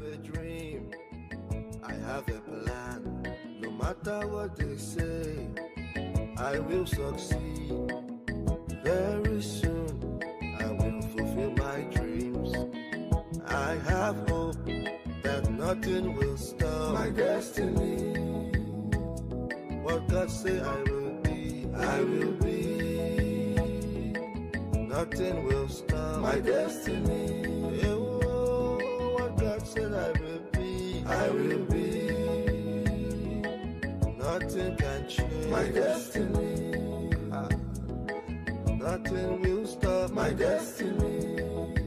a dream, I have a plan. No matter what they say, I will succeed. Very soon, I will fulfill my dreams. I have hope that nothing will stop my destiny. What God say I will be, I will be. Nothing will stop my destiny. Oh, what God said I will be, I will be. Nothing can change my destiny. Nothing will stop my destiny.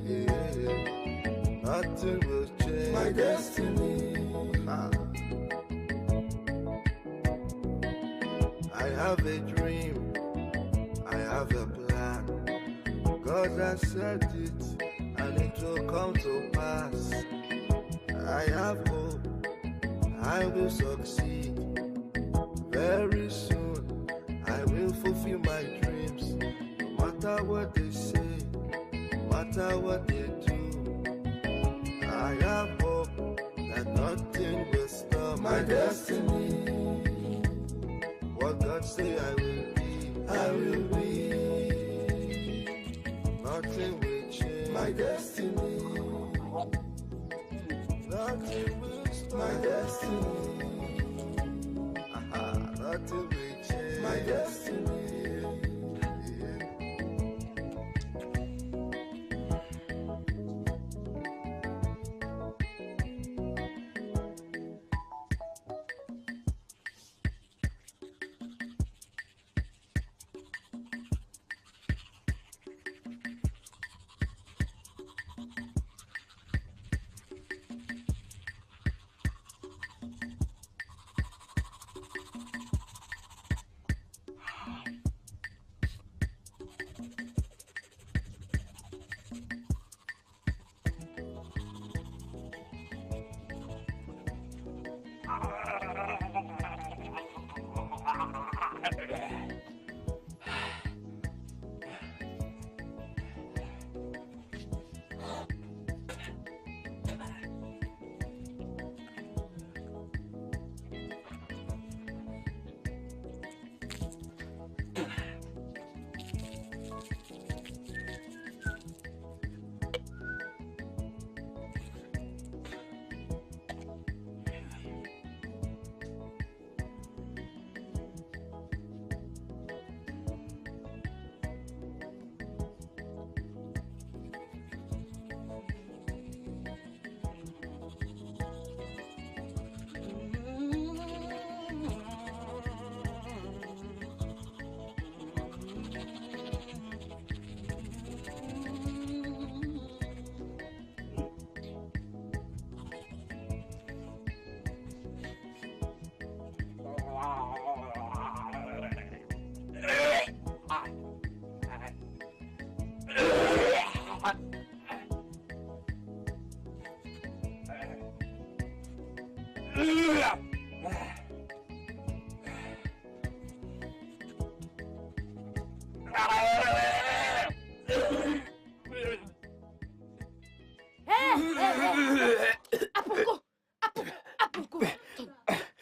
Yeah. Nothing will change my destiny. I have a dream, I have a plan. God has said it, and it will come to pass. I have hope, I will succeed. Very soon, I will fulfill my dreams. No matter what they say, no matter what they do, I have hope that nothing will stop my destiny. What God say I will be, I will be. Nothing will change my destiny. Nothing will stop my destiny. Nothing will change my destiny.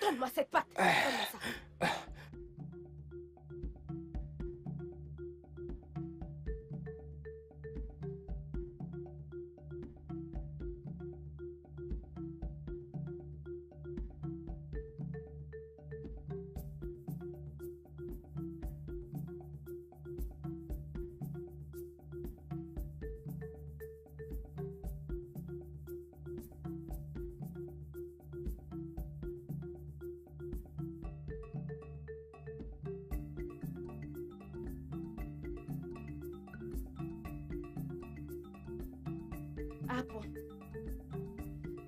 Donne-moi cette patte. Donne-moi ça.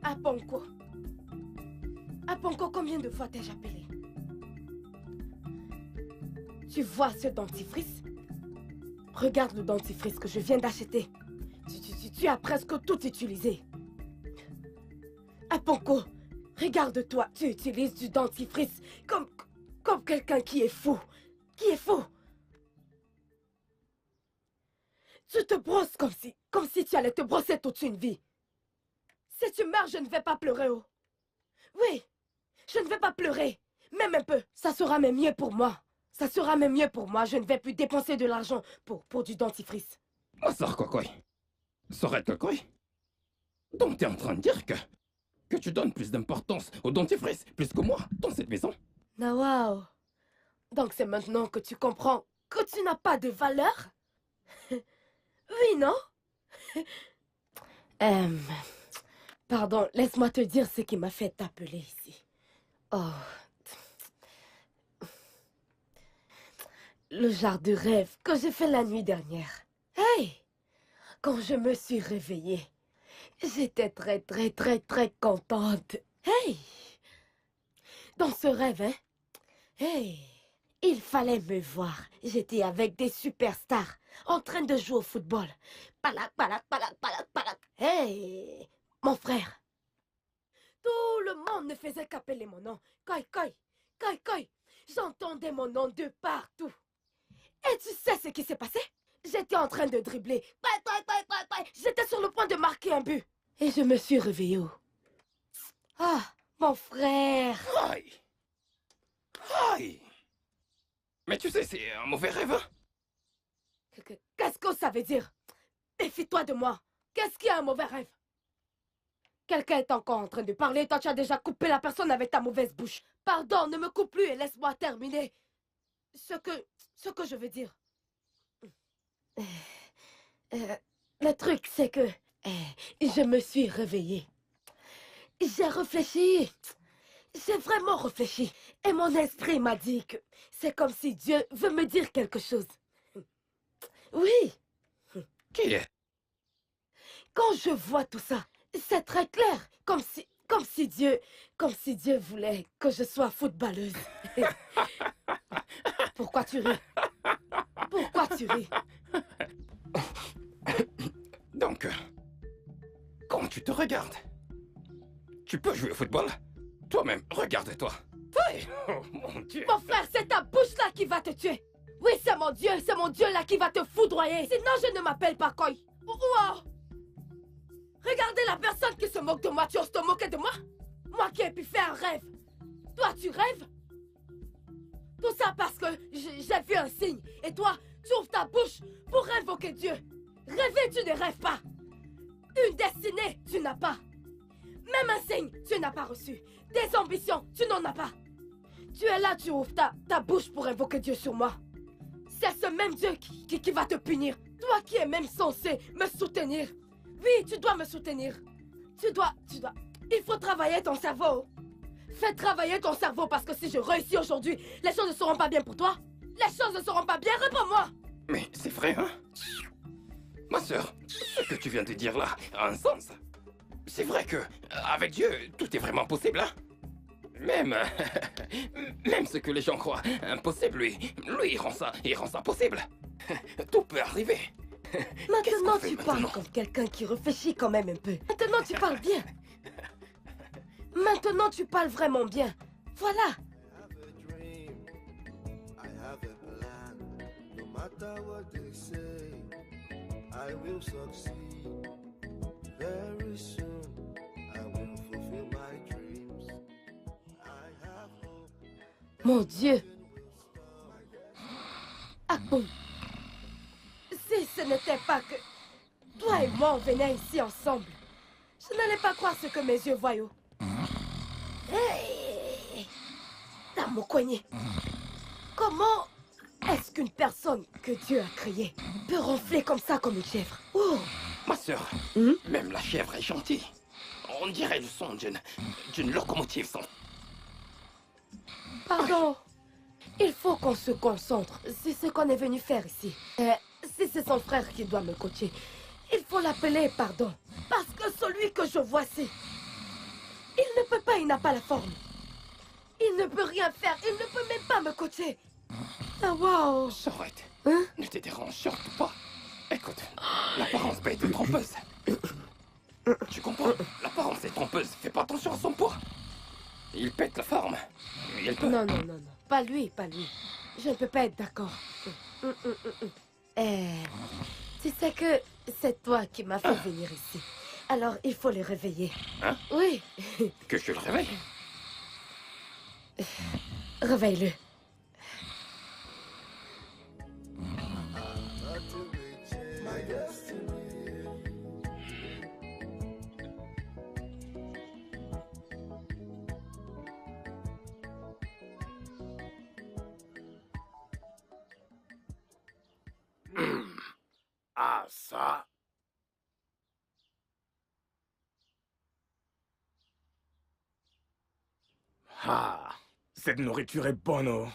Aponko. Aponko, combien de fois t'ai-je appelé? Tu vois ce dentifrice? Regarde le dentifrice que je viens d'acheter. Tu as presque tout utilisé. Aponko, regarde-toi. Tu utilises du dentifrice comme quelqu'un qui est fou. Qui est fou. Tu te brosses comme si tu allais te brosser toute une vie. Si tu meurs, je ne vais pas pleurer, oh. Oui, je ne vais pas pleurer. Même un peu. Ça sera même mieux pour moi. Ça sera même mieux pour moi. Je ne vais plus dépenser de l'argent pour du dentifrice. Ma sœur Cocoy. Sorette Cocoy. Donc t'es en train de dire que tu donnes plus d'importance au dentifrice, plus que moi, dans cette maison? Nawao. Donc c'est maintenant que tu comprends que tu n'as pas de valeur? Oui, non? Pardon, laisse-moi te dire ce qui m'a fait t'appeler ici. Oh. Le genre de rêve que j'ai fait la nuit dernière. Hey! Quand je me suis réveillée, j'étais très contente. Hey! Dans ce rêve, hein? Hey! Il fallait me voir. J'étais avec des superstars en train de jouer au football. Palak, palak, palak, palak, palak. Hey! Mon frère. Tout le monde ne faisait qu'appeler mon nom. Koi, koi, koi, koi. J'entendais mon nom de partout. Et tu sais ce qui s'est passé? J'étais en train de dribbler. J'étais sur le point de marquer un but. Et je me suis réveillée. Ah, mon frère. Aïe! Aïe! Mais tu sais, c'est un mauvais rêve, hein? Qu'est-ce que ça veut dire? Méfie-toi de moi. Qu'est-ce qui est un mauvais rêve? Quelqu'un est encore en train de parler. Toi, tu as déjà coupé la personne avec ta mauvaise bouche. Pardon, ne me coupe plus et laisse-moi terminer. Ce que je veux dire. Le truc, c'est que je me suis réveillée. J'ai réfléchi. J'ai vraiment réfléchi. Et mon esprit m'a dit que c'est comme si Dieu veut me dire quelque chose. Oui. Qui est? Quand je vois tout ça, c'est très clair. Comme si Dieu voulait que je sois footballeuse. Pourquoi tu ris? Pourquoi tu ris? Donc, quand tu te regardes, tu peux jouer au football? Toi-même, regarde-toi. Aïe! Oh mon Dieu! Mon frère, c'est ta bouche là qui va te tuer. Oui, c'est mon Dieu là qui va te foudroyer. Sinon, je ne m'appelle pas Koi. Wow! Regardez la personne qui se moque de moi. Tu oses te moquer de moi? Moi qui ai pu faire un rêve. Toi, tu rêves? Tout ça parce que j'ai vu un signe. Et toi, tu ouvres ta bouche pour invoquer Dieu. Rêver, tu ne rêves pas. Une destinée, tu n'as pas. Même un signe, tu n'as pas reçu. Des ambitions, tu n'en as pas. Tu es là, tu ouvres ta bouche pour invoquer Dieu sur moi. C'est ce même Dieu qui va te punir. Toi qui es même censé me soutenir. Oui, tu dois me soutenir. Tu dois. Il faut travailler ton cerveau. Fais travailler ton cerveau parce que si je réussis aujourd'hui, les choses ne seront pas bien pour toi. Les choses ne seront pas bien, réponds-moi. Mais c'est vrai, hein? Ma sœur, ce que tu viens de dire là a un sens. C'est vrai que, avec Dieu, tout est vraiment possible, hein? Même ce que les gens croient impossible, lui, il rend ça possible. Tout peut arriver. Maintenant, tu parles comme quelqu'un qui réfléchit quand même un peu. Maintenant, tu parles bien. Maintenant, tu parles vraiment bien. Voilà. I have a plan. No matter what they say, I will succeed. Very soon, I will fulfill my dreams. I have hope. Mon Dieu. Ah bon. Si ce n'était pas que toi et moi, on venait ici ensemble, je n'allais pas croire ce que mes yeux voient. Hey! Dans mon coignet. Comment est-ce qu'une personne que Dieu a créée peut ronfler comme ça comme une chèvre? Oh! Ma sœur, même la chèvre est gentille. On dirait le son d'une locomotive sans... Pardon. Il faut qu'on se concentre. C'est ce qu'on est venu faire ici. Si c'est son frère qui doit me coacher, il faut l'appeler pardon. Parce que celui que je vois ici, il ne peut pas, il n'a pas la forme. Il ne peut rien faire, il ne peut même pas me coacher. Ah, wow. Sorette, Hein? ne te dérange surtout pas. Écoute, l'apparence peut être trompeuse. Tu comprends? L'apparence est trompeuse. Fais pas attention à son poids. Il pète la forme. Il peut... Non. Pas lui, pas lui. Je ne peux pas être d'accord. Tu sais que c'est toi qui m'as fait venir ici. Alors, il faut le réveiller. Hein? Oui. Que je le réveille? Réveille-le. My destiny. Ah, ça. Ah, cette nourriture est bonne, oh.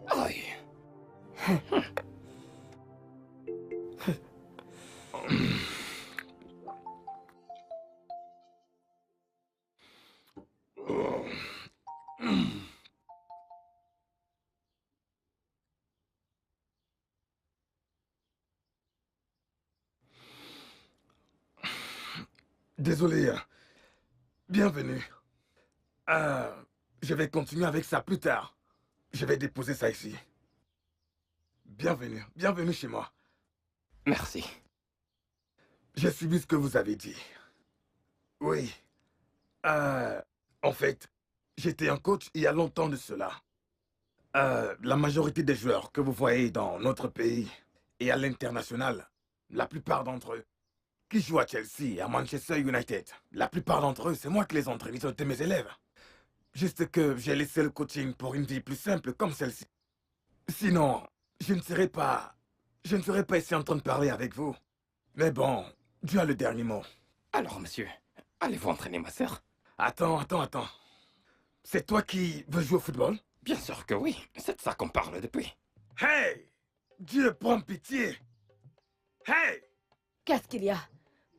Aïe. Désolé. Bienvenue. Je vais continuer avec ça plus tard. Je vais déposer ça ici. Bienvenue. Bienvenue chez moi. Merci. J'ai suivi ce que vous avez dit. Oui. En fait, j'étais un coach il y a longtemps de cela. La majorité des joueurs que vous voyez dans notre pays et à l'international, la plupart d'entre eux, qui jouent à Chelsea et à Manchester United, la plupart d'entre eux, c'est moi qui les entraîne, ils ont été mes élèves. Juste que j'ai laissé le coaching pour une vie plus simple comme celle-ci. Sinon, je ne serais pas ici en train de parler avec vous. Mais bon, Dieu a le dernier mot. Alors, monsieur, allez-vous entraîner ma sœur? Attends. C'est toi qui veux jouer au football? Bien sûr que oui, c'est de ça qu'on parle depuis. Hey! Dieu prend pitié! Hey! Qu'est-ce qu'il y a?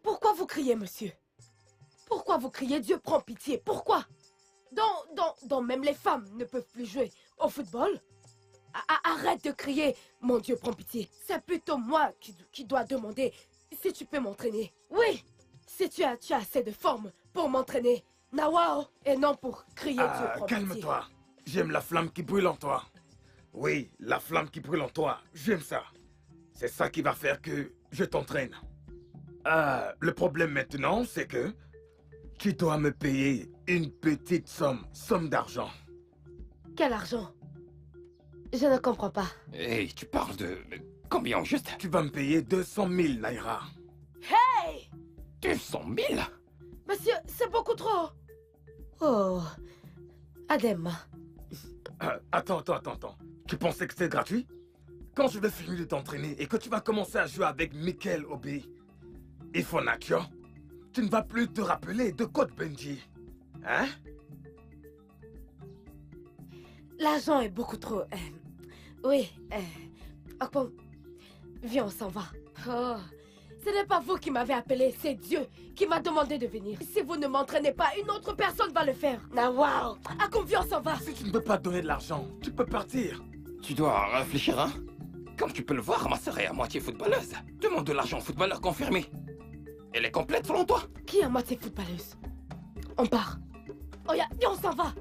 Pourquoi vous criez, monsieur? Pourquoi vous criez Dieu prend pitié? Pourquoi? Donc même les femmes ne peuvent plus jouer au football? Arrête de crier mon Dieu prend pitié. C'est plutôt moi qui dois demander si tu peux m'entraîner. Oui! Si tu as assez de forme pour m'entraîner. Nawao! Et non pour crier Dieu prend pitié. Calme-toi. J'aime la flamme qui brûle en toi. Oui, la flamme qui brûle en toi. J'aime ça. C'est ça qui va faire que je t'entraîne. Le problème maintenant, c'est que tu dois me payer une petite somme d'argent. Quel argent? Je ne comprends pas. Hey, tu parles de... combien juste? Tu vas me payer 200 000 naira. Hey! 200 000? Monsieur, c'est beaucoup trop. Oh, Adem. Attends. Tu pensais que c'était gratuit? Quand je vais finir de t'entraîner et que tu vas commencer à jouer avec Michael Obi et Fonakio, tu ne vas plus te rappeler de Code Benji. Hein? L'argent est beaucoup trop... oui, Akpom, viens, on s'en va. Oh, ce n'est pas vous qui m'avez appelé, c'est Dieu qui m'a demandé de venir. Si vous ne m'entraînez pas, une autre personne va le faire. Nawao, Akpom, viens, on s'en va. Si tu ne peux pas donner de l'argent, tu peux partir. Tu dois réfléchir, hein? Comme tu peux le voir, ma sœur est à moitié footballeuse. Demande de l'argent au footballeur confirmé. Elle est complète selon toi? Qui est à moitié footballeuse? On part. Oh, ya, on s'en va.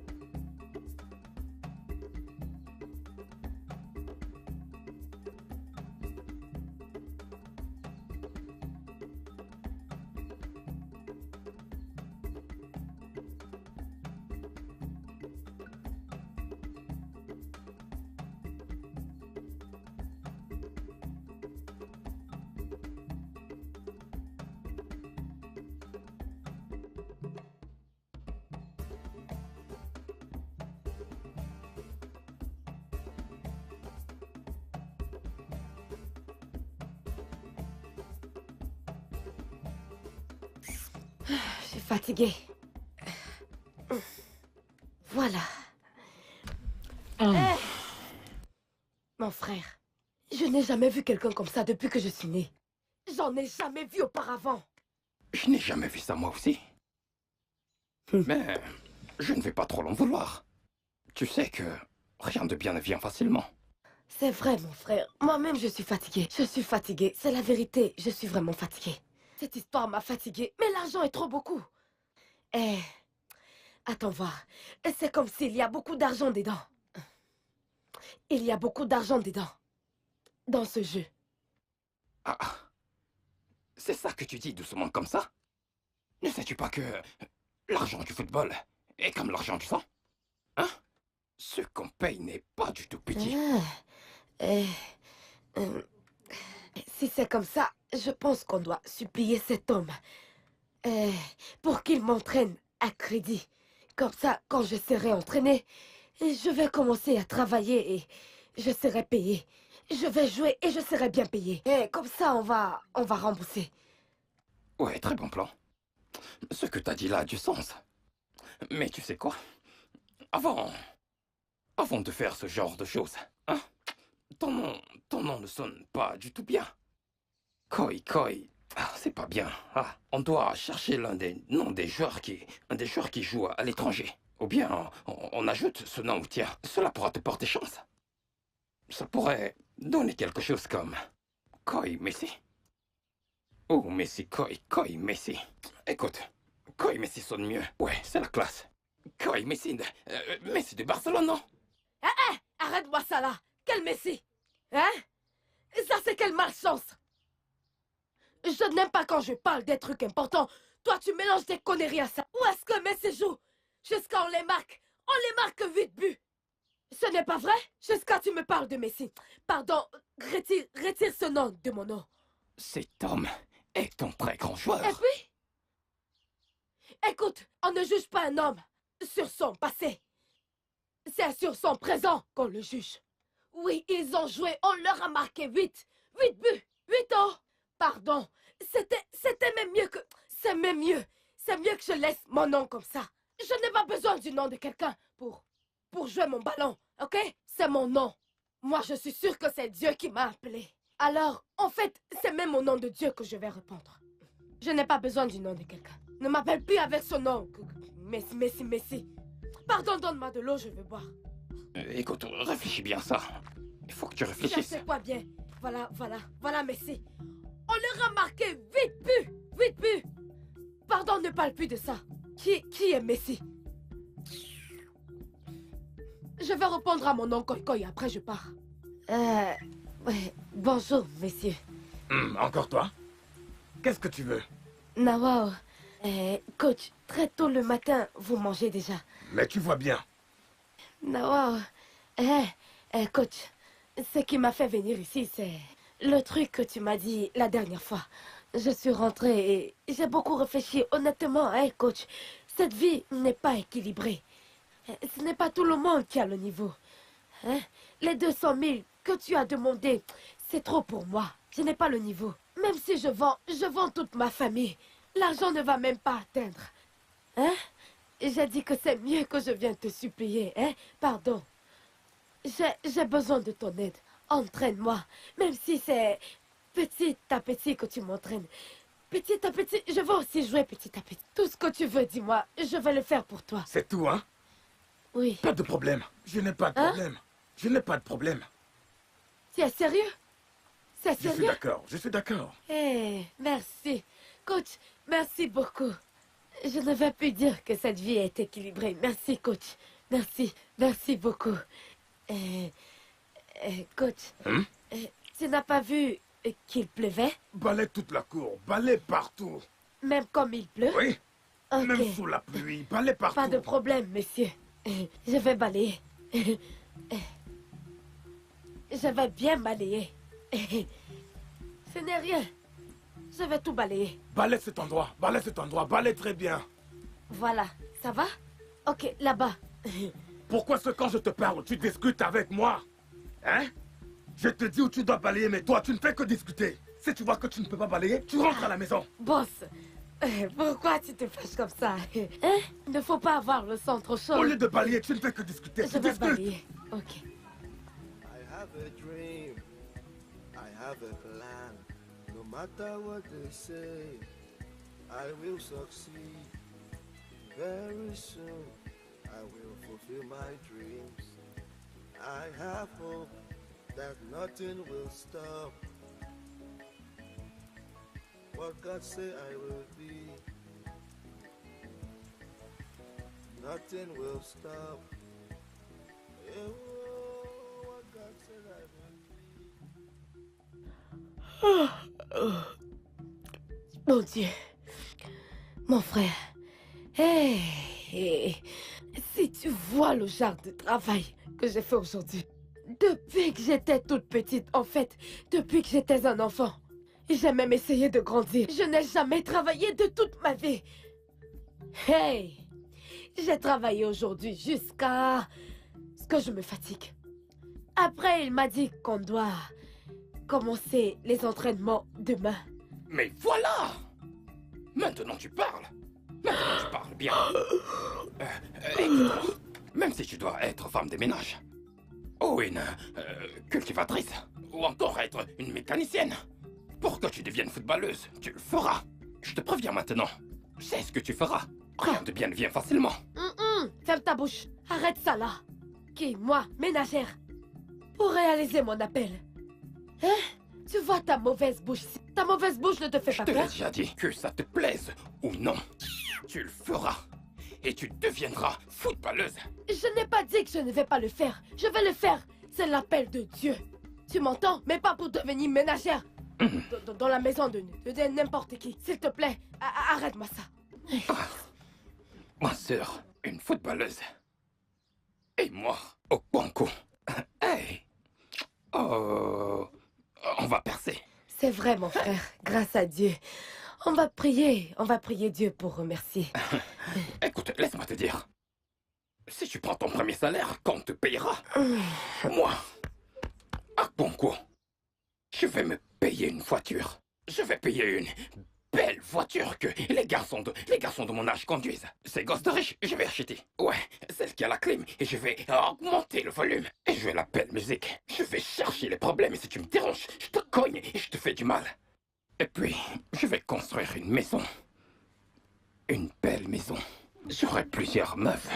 Je suis fatiguée. Voilà. Eh, mon frère, je n'ai jamais vu quelqu'un comme ça depuis que je suis née. J'en ai jamais vu auparavant. Je n'ai jamais vu ça moi aussi. Mais je ne vais pas trop l'en vouloir. Tu sais que rien de bien ne vient facilement. C'est vrai, mon frère. Moi-même, je suis fatiguée. Je suis fatiguée. C'est la vérité. Je suis vraiment fatiguée. Cette histoire m'a fatiguée. Mais l'argent est trop beaucoup. Eh, attends voir. C'est comme s'il y a beaucoup d'argent dedans. Il y a beaucoup d'argent dedans. Dans ce jeu. Ah, c'est ça que tu dis doucement comme ça? Ne sais-tu pas que l'argent du football est comme l'argent du sang? Hein? Ce qu'on paye n'est pas du tout petit. Si c'est comme ça, je pense qu'on doit supplier cet homme pour qu'il m'entraîne à crédit. Comme ça, quand je serai entraîné, je vais commencer à travailler et je serai payé. Je vais jouer et je serai bien payé. Et comme ça, on va rembourser. Ouais, très bon plan. Ce que t'as dit là a du sens. Mais tu sais quoi? Avant de faire ce genre de choses, hein? Ton nom ne sonne pas du tout bien. Koi, c'est pas bien. Ah, on doit chercher l'un des noms des joueurs qui jouent à l'étranger. Ou bien on ajoute ce nom au tien. Cela pourra te porter chance. Ça pourrait donner quelque chose comme Koi Messi. Ou Messi Koi Messi. Écoute, Koi Messi sonne mieux. Ouais, c'est la classe. Koi Messi Messi de Barcelone, non? Arrête-moi ça là. Quel Messi? Hein? Ça c'est quelle malchance? Je n'aime pas quand je parle des trucs importants. Toi, tu mélanges des conneries à ça. Où est-ce que Messi joue? Jusqu'à on les marque. On les marque 8 buts. Ce n'est pas vrai? Jusqu'à tu me parles de Messi. Pardon, retire ce nom de mon nom. Cet homme est un très grand joueur. Et puis? Écoute, on ne juge pas un homme sur son passé. C'est sur son présent qu'on le juge. Oui, ils ont joué, on leur a marqué 8. 8 buts, 8 ans. Pardon, c'était même mieux que... C'est même mieux. C'est mieux que je laisse mon nom comme ça. Je n'ai pas besoin du nom de quelqu'un pour jouer mon ballon, ok? C'est mon nom. Moi, je suis sûre que c'est Dieu qui m'a appelé. Alors, en fait, c'est même au nom de Dieu que je vais répondre. Je n'ai pas besoin du nom de quelqu'un. Ne m'appelle plus avec ce nom. Messi. Pardon, donne-moi de l'eau, je veux boire. Écoute, réfléchis bien ça. Il faut que tu Je réfléchisses. sais quoi bien. Voilà Messi. On leur a marqué 8 buts. 8 buts. Pardon, ne parle plus de ça. Qui est Messi? Je vais répondre à mon nom Koi, après je pars. Ouais, bonjour, messieurs. Encore toi? Qu'est-ce que tu veux? Nawao, coach, très tôt le matin, vous mangez déjà. Mais tu vois bien. Nawao, coach, ce qui m'a fait venir ici, c'est le truc que tu m'as dit la dernière fois. Je suis rentrée et j'ai beaucoup réfléchi. Honnêtement, coach, cette vie n'est pas équilibrée. Ce n'est pas tout le monde qui a le niveau. Les 200 000 que tu as demandé, c'est trop pour moi. Je n'ai pas le niveau. Même si je vends toute ma famille. L'argent ne va même pas atteindre. J'ai dit que c'est mieux que je vienne te supplier. Pardon. J'ai besoin de ton aide. Entraîne-moi. Même si c'est petit à petit que tu m'entraînes. Petit à petit, je vais aussi jouer petit à petit. Tout ce que tu veux, dis-moi. Je vais le faire pour toi. C'est tout, hein? Oui. Pas de problème. Je n'ai pas de problème. Je n'ai pas de problème. Tu es sérieux? C'est Je suis sérieux? d'accord, je suis d'accord. Merci. Coach, merci beaucoup. Je ne vais plus dire que cette vie est équilibrée. Merci, coach. Merci. Merci beaucoup. Coach, tu n'as pas vu qu'il pleuvait? Balaie toute la cour, balaie partout. Même comme il pleut? Oui, Ok. même sous la pluie, balaie partout. Pas de problème, monsieur. Je vais balayer. Je vais bien balayer. Ce n'est rien. Je vais tout balayer. Balaie cet endroit, balaie très bien. Voilà. Ça va? Ok, là-bas. Pourquoi est-ce que quand je te parle, tu discutes avec moi? Hein? Je te dis où tu dois balayer, mais toi, tu ne fais que discuter. Si tu vois que tu ne peux pas balayer, tu rentres à la maison. Boss, pourquoi tu te fâches comme ça? Hein? Il ne faut pas avoir le sang trop chaud. Au lieu de balayer, tu ne fais que discuter. Je Tu vais discutes. balayer. Ok. I have a dream. I have a plan. No matter what they say, I will succeed. Very soon, I will fulfill my dreams. I have hope that nothing will stop what God say I will be. Nothing will stop. What God said I will be. Mon Dieu. Mon frère. Hey. Si tu vois le genre de travail que j'ai fait aujourd'hui. Depuis que j'étais toute petite, en fait, depuis que j'étais un enfant. J'ai même essayé de grandir. Je n'ai jamais travaillé de toute ma vie. Hey. J'ai travaillé aujourd'hui jusqu'à ce que je me fatigue. Après, il m'a dit qu'on doit commencer les entraînements demain. Mais voilà! Maintenant tu parles. Maintenant tu parles bien. Écoute-moi, même si tu dois être femme de ménage, ou une cultivatrice, ou encore être une mécanicienne, pour que tu deviennes footballeuse, tu le feras. Je te préviens maintenant. C'est ce que tu feras. Rien de bien ne vient facilement. Ferme ta bouche. Arrête ça là. Qui, moi, ménagère? Pour réaliser mon appel. Hein? Tu vois ta mauvaise bouche. Ta mauvaise bouche ne te fait Je pas te l'ai peur? déjà dit, que ça te plaise ou non, tu le feras. Et tu deviendras footballeuse. Je n'ai pas dit que je ne vais pas le faire. Je vais le faire. C'est l'appel de Dieu. Tu m'entends? Mais pas pour devenir ménagère. Dans la maison de n'importe qui. S'il te plaît, arrête-moi ça. Ma sœur, une footballeuse. Et moi, au banco. Hey! Oh, on va percer. C'est vrai, mon frère. Grâce à Dieu. On va prier Dieu pour remercier. Écoute, laisse-moi te dire. Si tu prends ton premier salaire, quand on te payera, moi, à banco, je vais me payer une voiture. Je vais payer une belle voiture que les garçons de mon âge conduisent. Ces gosses de riches, je vais acheter. Ouais, celle qui a la clim. Et je vais augmenter le volume. Et je vais la belle musique. Je vais chercher les problèmes. Et si tu me déranges, je te cogne et je te fais du mal. Et puis, je vais construire une maison. Une belle maison. J'aurai plusieurs meufs.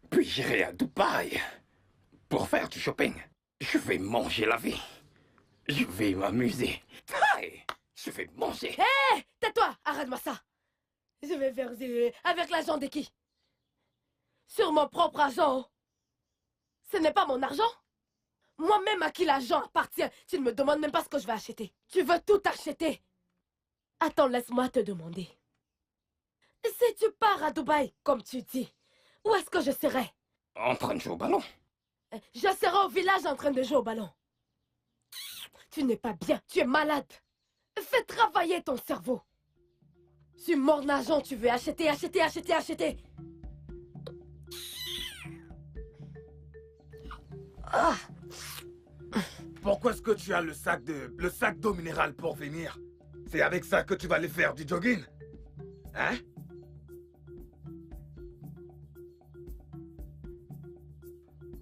Puis j'irai à Dubaï pour faire du shopping. Je vais manger la vie. Je vais m'amuser. Hey, je vais manger. Hé! Tais-toi! Arrête-moi ça! Je vais verser avec l'argent de qui? Sur mon propre argent. Ce n'est pas mon argent. Moi-même à qui l'argent appartient. Tu ne me demandes même pas ce que je vais acheter. Tu veux tout acheter. Attends, laisse-moi te demander. Si tu pars à Dubaï, comme tu dis, où est-ce que je serai? En train de jouer au ballon. Je serai au village en train de jouer au ballon. Tu n'es pas bien, tu es malade. Fais travailler ton cerveau. Tu mords d'argent, tu veux acheter. Ah. Pourquoi est-ce que tu as le sac d'eau minérale pour venir? C'est avec ça que tu vas aller faire du jogging? Hein?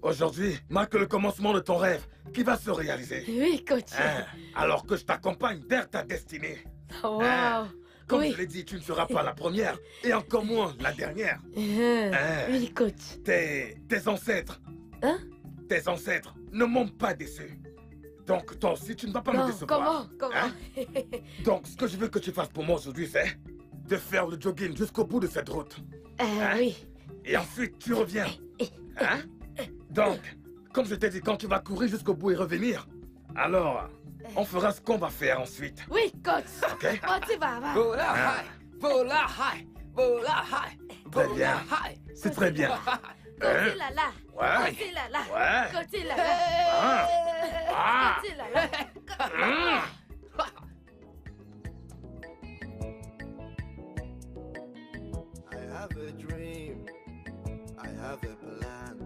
Aujourd'hui marque le commencement de ton rêve qui va se réaliser. Oui, coach. Hein? Alors que je t'accompagne vers ta destinée. Wow. Hein? Comme Oui. je l'ai dit, tu ne seras pas la première et encore moins la dernière. Hein? Oui, coach. Tes ancêtres. Hein? Tes ancêtres ne m'ont pas déçu. Donc toi aussi, tu ne vas pas me Non, décevoir. comment? Hein? Donc ce que je veux que tu fasses pour moi aujourd'hui, c'est de faire le jogging jusqu'au bout de cette route. Hein? Oui. Et ensuite, tu reviens. Hein? Donc, comme je t'ai dit, quand tu vas courir jusqu'au bout et revenir, alors, on fera ce qu'on va faire ensuite. Oui, coach. Ok? Oh, tu vas, va. Vola high, vola high, vola high. Très bien. C'est très bien. Côté là là. Ouais. Côté là là. Ouais. Côté là là. Ah. Côté là là. I have a dream, I have a plan.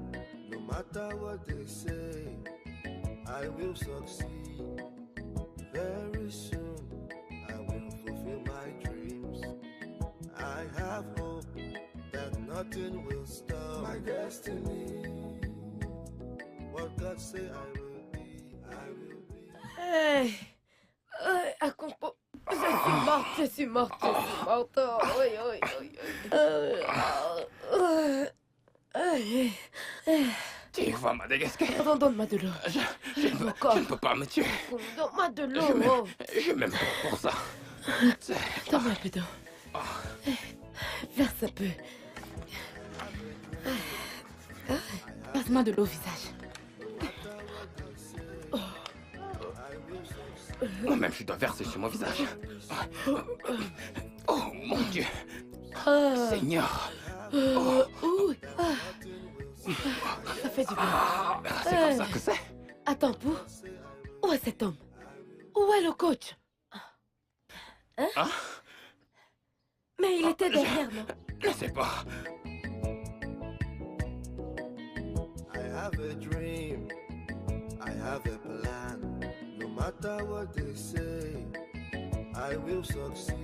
No matter what they say, I will succeed. Very soon, I will fulfill my dreams. I have hope that nothing will stop my destiny. What God say I will be, I will be. Hey. Accompagn- Je suis morte. Oh, oui, oui, oui. Tu vas Madagascar. Donne-moi de l'eau. Je Mon corps. ne peux pas me tuer. Donne-moi de Je l'eau. m'aime. Je m'aime pour ça. Donne-moi un peu d'eau. Verse un peu. Passe-moi de l'eau au visage. Moi-même, je dois verser sur mon visage. Oh mon Dieu. Seigneur. Ouh. Ça fait du bien. C'est comme ça que c'est. Attends, Pou. Où est cet homme? Où est le coach? Hein? Hein? Mais il était derrière, non? Je ne sais pas. I have a dream, I have a plan. No matter what they say, I will succeed.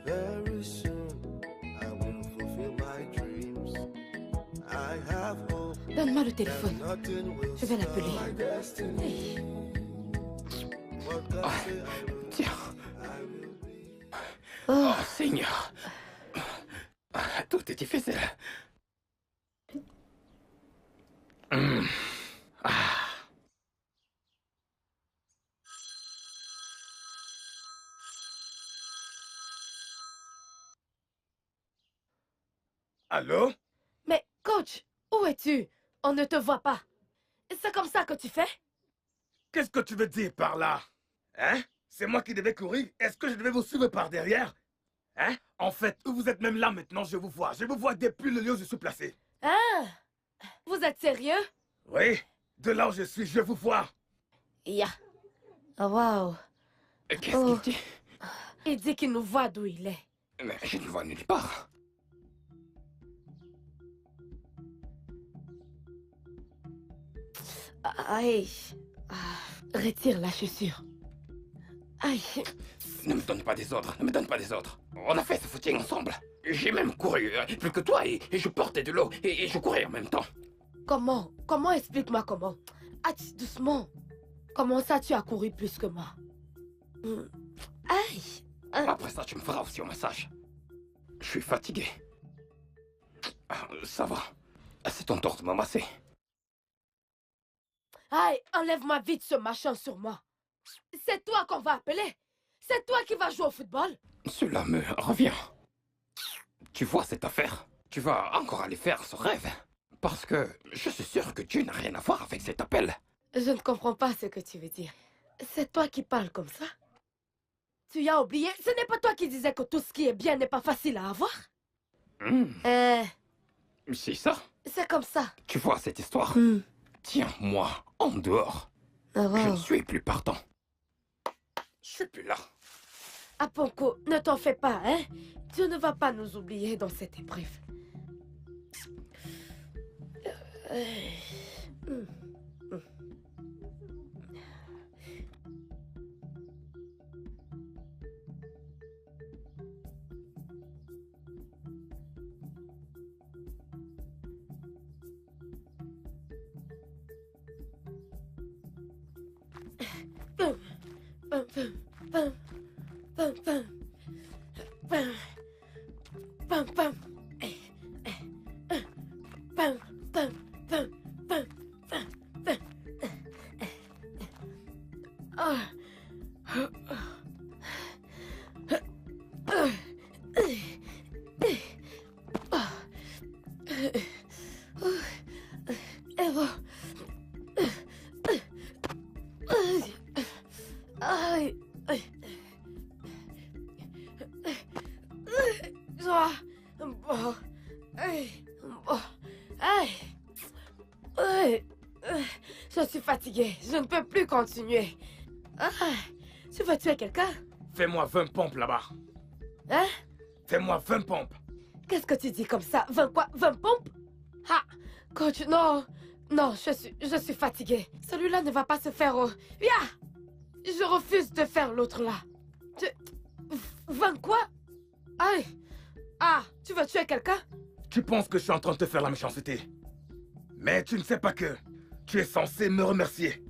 Very soon, I will fulfill my dreams. I have hope Donne-moi le that téléphone. nothing will Je vais stop l'appeler. my destiny. What God say I will, Tiens. I will be. Oh Seigneur. Tout est difficile. Allô? Mais, coach, où es-tu? On ne te voit pas. C'est comme ça que tu fais? Qu'est-ce que tu veux dire par là? Hein? C'est moi qui devais courir? Est-ce que je devais vous suivre par derrière? Hein? En fait, vous êtes même là maintenant, je vous vois. Je vous vois depuis le lieu où je suis placé. Ah! Vous êtes sérieux? Oui, de là où je suis, je vous vois. Ya. Oh, wow. Qu'est-ce qu'il dit? Il dit qu'il nous voit d'où il est. Mais je ne vois nulle part. Aïe. Retire la chaussure. Aïe. Ne me donne pas des ordres, ne me donne pas des ordres. On a fait ce footing ensemble. J'ai même couru plus que toi et je portais de l'eau et je courais en même temps. Comment? Comment? Explique-moi comment. Ah, doucement. Comment ça tu as couru plus que moi? Aïe. Après ça, tu me feras aussi un massage. Je suis fatigué. Ça va. C'est ton tour de me masser. Aïe, enlève-moi vite ce machin sur moi. C'est toi qu'on va appeler. C'est toi qui vas jouer au football. Cela me revient. Tu vois cette affaire? Tu vas encore aller faire ce rêve. Parce que je suis sûr que Dieu n'a rien à voir avec cet appel. Je ne comprends pas ce que tu veux dire. C'est toi qui parles comme ça? Tu as oublié? Ce n'est pas toi qui disais que tout ce qui est bien n'est pas facile à avoir? C'est ça? C'est comme ça. Tu vois cette histoire? Tiens-moi en dehors. Ah, Je ne wow. suis plus partant. Je suis plus là. Aponko, ne t'en fais pas, hein? Dieu ne va pas nous oublier dans cette épreuve. Aïe. Aïe. Bon. Aïe. Bon. Aïe. Aïe. Je suis fatiguée. Je ne peux plus continuer. Ah, tu veux tuer quelqu'un? Fais-moi 20 pompes là-bas. Hein? Fais-moi 20 pompes. Qu'est-ce que tu dis comme ça? 20 quoi? 20 pompes? Ah, coach, non. Non, je suis fatiguée. Celui-là ne va pas se faire au... Yeah! Je refuse de faire l'autre là. 20 quoi? Aïe. Ah, tu veux tuer quelqu'un? Tu penses que je suis en train de te faire la méchanceté. Mais tu ne sais pas que tu es censé me remercier.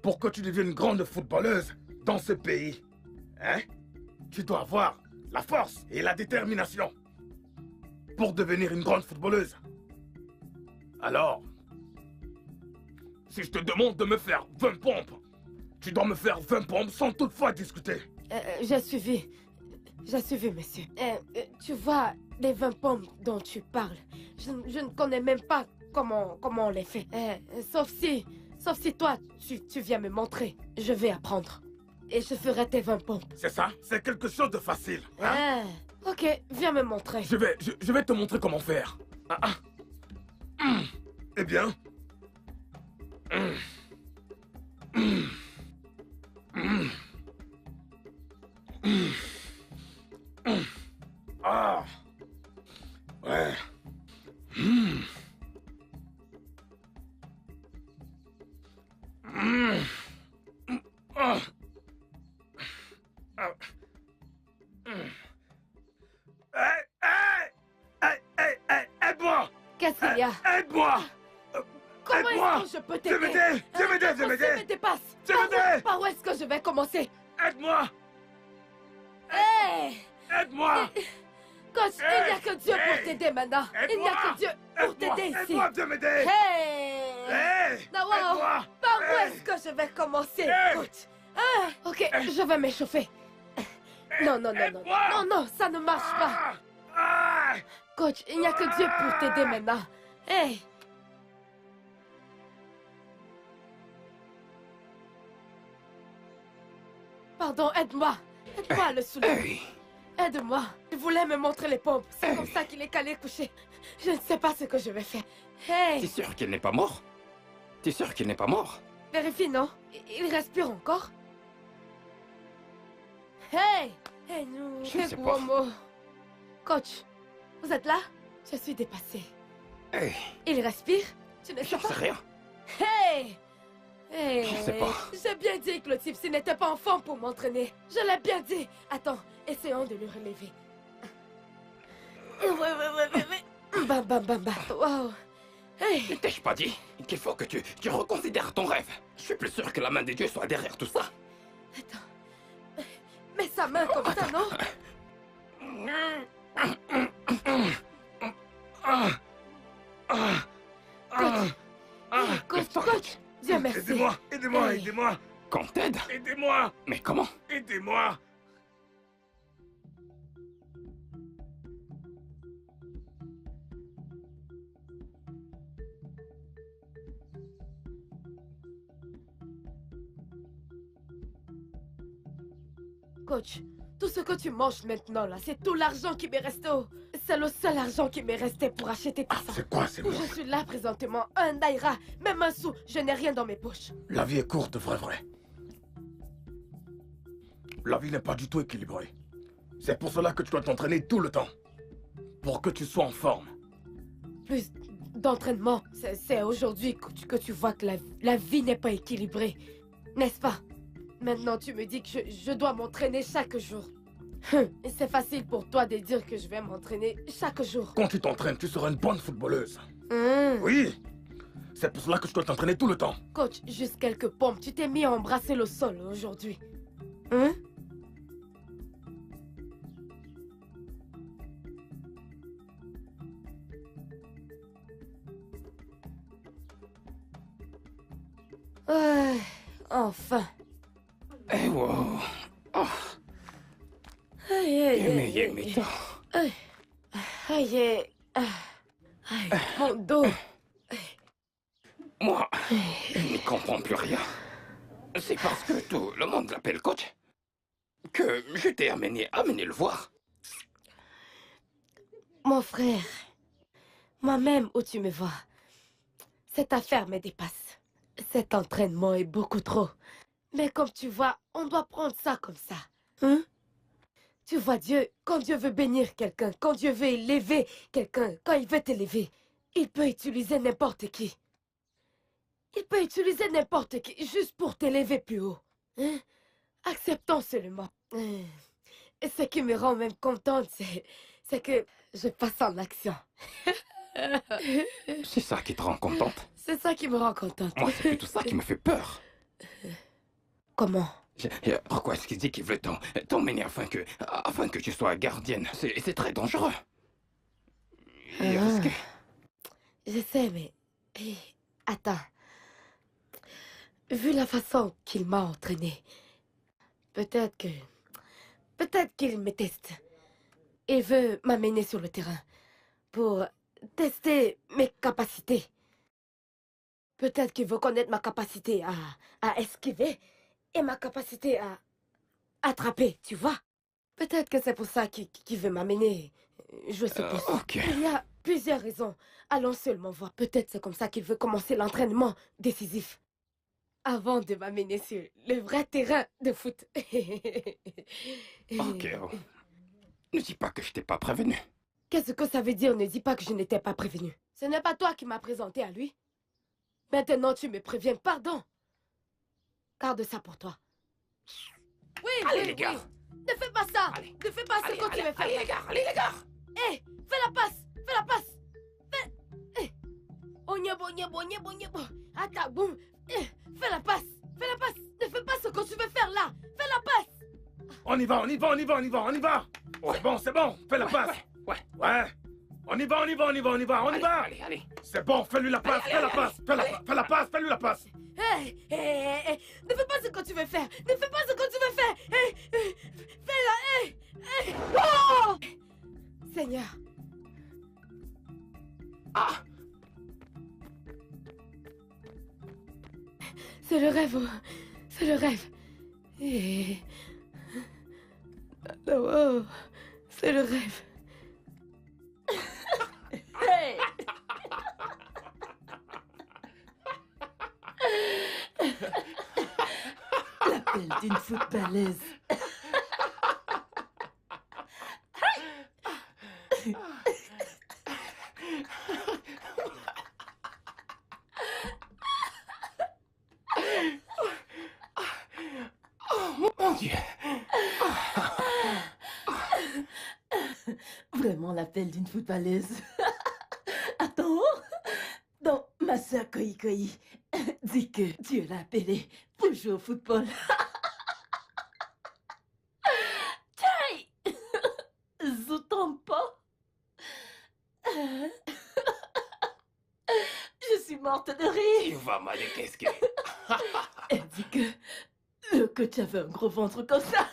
Pour que tu deviennes une grande footballeuse dans ce pays. Hein? Tu dois avoir la force et la détermination pour devenir une grande footballeuse. Alors, si je te demande de me faire 20 pompes, tu dois me faire 20 pompes sans toutefois discuter. J'ai suivi, monsieur. Tu vois, les 20 pompes dont tu parles, je ne connais même pas comment on les fait. Sauf si toi, tu viens me montrer. Je vais apprendre. Et je ferai tes 20 pompes. C'est ça? C'est quelque chose de facile. Hein? Ok, viens me montrer. Je vais te montrer comment faire. Eh bien... Ah. Ouais. Aide-moi! Qu'est-ce qu'il y a? Aide-moi! Comment est-ce que je peux t'aider? Je vais t'aider! me dépasse. Par où est-ce que je vais commencer? Aide-moi! Hey! Aide-moi! Coach, il n'y a que Dieu pour t'aider maintenant. Il n'y a que Dieu pour t'aider ici. Aide-moi de m'aider! Hey! Nawao, par où est-ce que je vais commencer, coach? Ok, je vais m'échauffer. Non, ça ne marche pas. Coach, il n'y a que Dieu pour t'aider maintenant. Hey! Pardon, aide-moi. Aide-moi à le soulever. Aide-moi. Il voulait me montrer les pompes. C'est comme ça qu'il est calé couché. Je ne sais pas ce que je vais faire. Hey! T'es sûr qu'il n'est pas mort? T'es sûr qu'il n'est pas mort? Vérifie, non? Il respire encore? Hey! Hey, nous, Je ne sais pas. Coach, vous êtes là? Je suis dépassée. Hey, Il respire? Tu ne sais j'en pas? sais rien. Hey! Hey! Je sais pas. J'ai bien dit que le type, s'il n'était pas en forme pour m'entraîner. Je l'ai bien dit. Attends, essayons de le relever. Ouais. Bam, bam, bam, bam. Wow. Hey! Ne t'ai-je pas dit qu'il faut que tu reconsidères ton rêve? Je suis plus sûr que la main de Dieu soit derrière tout ça. Attends. Mets sa main comme ça, non? Coach, Dieu merci. Aidez-moi! Qu'on t'aide? Aidez-moi! Mais comment? Aidez-moi! Coach, tout ce que tu manges maintenant, là, c'est tout l'argent qui m'est resté. C'est le seul argent qui m'est resté pour acheter tout ça. C'est quoi ces mots? Je suis là présentement, un naira, même un sou, je n'ai rien dans mes poches. La vie est courte, vrai. La vie n'est pas du tout équilibrée. C'est pour cela que tu dois t'entraîner tout le temps. Pour que tu sois en forme. Plus d'entraînement, c'est aujourd'hui que tu vois que la vie n'est pas équilibrée. N'est-ce pas? Maintenant, tu me dis que je dois m'entraîner chaque jour. C'est facile pour toi de dire que je vais m'entraîner chaque jour. Quand tu t'entraînes, tu seras une bonne footballeuse. Hum. Oui! C'est pour cela que je dois t'entraîner tout le temps. Coach, juste quelques pompes. Tu t'es mis à embrasser le sol aujourd'hui. Hein? Enfin. Eh wow. Oh, Aïe, mon dos. moi, je ne comprends plus rien. C'est parce que tout le monde l'appelle coach que je t'ai amené le voir. Mon frère, moi-même où tu me vois, cette affaire me dépasse. Cet entraînement est beaucoup trop. Mais comme tu vois, on doit prendre ça comme ça. Hein? Tu vois Dieu, quand Dieu veut bénir quelqu'un, quand Dieu veut élever quelqu'un, quand il veut t'élever, il peut utiliser n'importe qui. Il peut utiliser n'importe qui juste pour t'élever plus haut. Hein? Acceptons seulement. Et ce qui me rend même contente, c'est que je passe en action. C'est ça qui te rend contente? C'est ça qui me rend contente. Moi, c'est plutôt ça qui me fait peur. Comment? Pourquoi est-ce qu'il dit qu'il veut t'emmener afin que tu sois gardienne? C'est très dangereux. Et risqué. Je sais, mais... Attends. Vu la façon qu'il m'a entraîné, peut-être qu'il me teste. Il veut m'amener sur le terrain pour tester mes capacités. Peut-être qu'il veut connaître ma capacité à esquiver et ma capacité à attraper, tu vois. Peut-être que c'est pour ça qu'il veut m'amener jouer ce poste. Ok. Il y a plusieurs raisons. Allons seulement voir. Peut-être c'est comme ça qu'il veut commencer l'entraînement décisif. Avant de m'amener sur le vrai terrain de foot. Ok. Oh. Ne dis pas que je t'ai pas prévenu. Qu'est-ce que ça veut dire? Ne dis pas que je n'étais pas prévenu. Ce n'est pas toi qui m'as présenté à lui. Maintenant, tu me préviens. Pardon. Garde ça pour toi. Oui, Allez, oui, les gars. oui. Ne fais pas ça. Allez. Ne fais pas ce que tu veux faire. Allez, les gars. Allez, les gars. Hé, fais la passe. Fais la passe. Fais... Onyebo, onyebo, onyebo, onyebo. Attends, boum. Fais la passe. Fais la passe. Ne fais pas ce que tu veux faire là. Fais la passe. On y va, on y va, on y va, on y va, on y va. C'est bon, fais la passe. Ouais. On y va, on y va, on y va, on y va, on y va. Allez. C'est bon, fais-lui la passe, fais la passe. Fais la passe, fais-lui la passe. Hé, ne fais pas ce que tu veux faire. Ne fais pas ce que tu veux faire. Fais-la. Oh! Seigneur. Ah. C'est le rêve. C'est le rêve. Oh, c'est le rêve. Hey! L'appel d'une footballeuse. Mon Dieu. Vraiment l'appel d'une footballeuse. Attends. Donc, ma soeur Koi dit que Dieu l'a appelée pour jouer au football. Tiens! Zouton pas. Je suis morte de rire. Tu vas m'aller qu'est-ce que... Elle dit que le coach avait un gros ventre comme ça.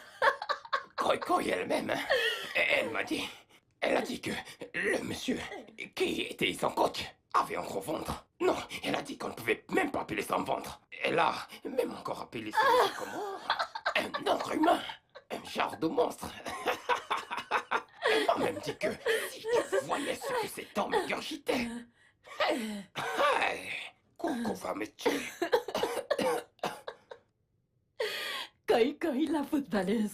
Koi elle-même, hein. Elle a dit que le monsieur qui était son coach avait un gros ventre. Non, elle a dit qu'on ne pouvait même pas appeler son ventre. Elle a même encore appelé ça comment? Un autre humain, un genre de monstre. Elle m'a même dit que si tu voyais ce que cet homme ingurgitait, Coco va me tuer. Koi la footballeuse.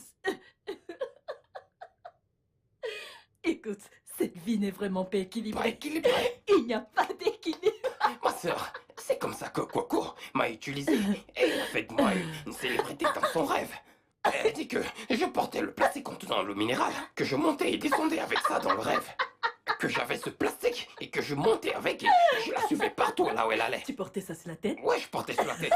Écoute, cette vie n'est vraiment pas équilibrée. Pas équilibré. Il n'y a pas d'équilibre. Ma sœur, c'est comme ça que Coco m'a utilisé et elle a fait de moi une célébrité dans son rêve. Elle dit que je portais le plastique contenant le minéral, que je montais et descendais avec ça dans le rêve. Que j'avais ce plastique et que je montais avec et je la suivais partout là où elle allait. Tu portais ça sur la tête? Ouais, je portais sur la tête.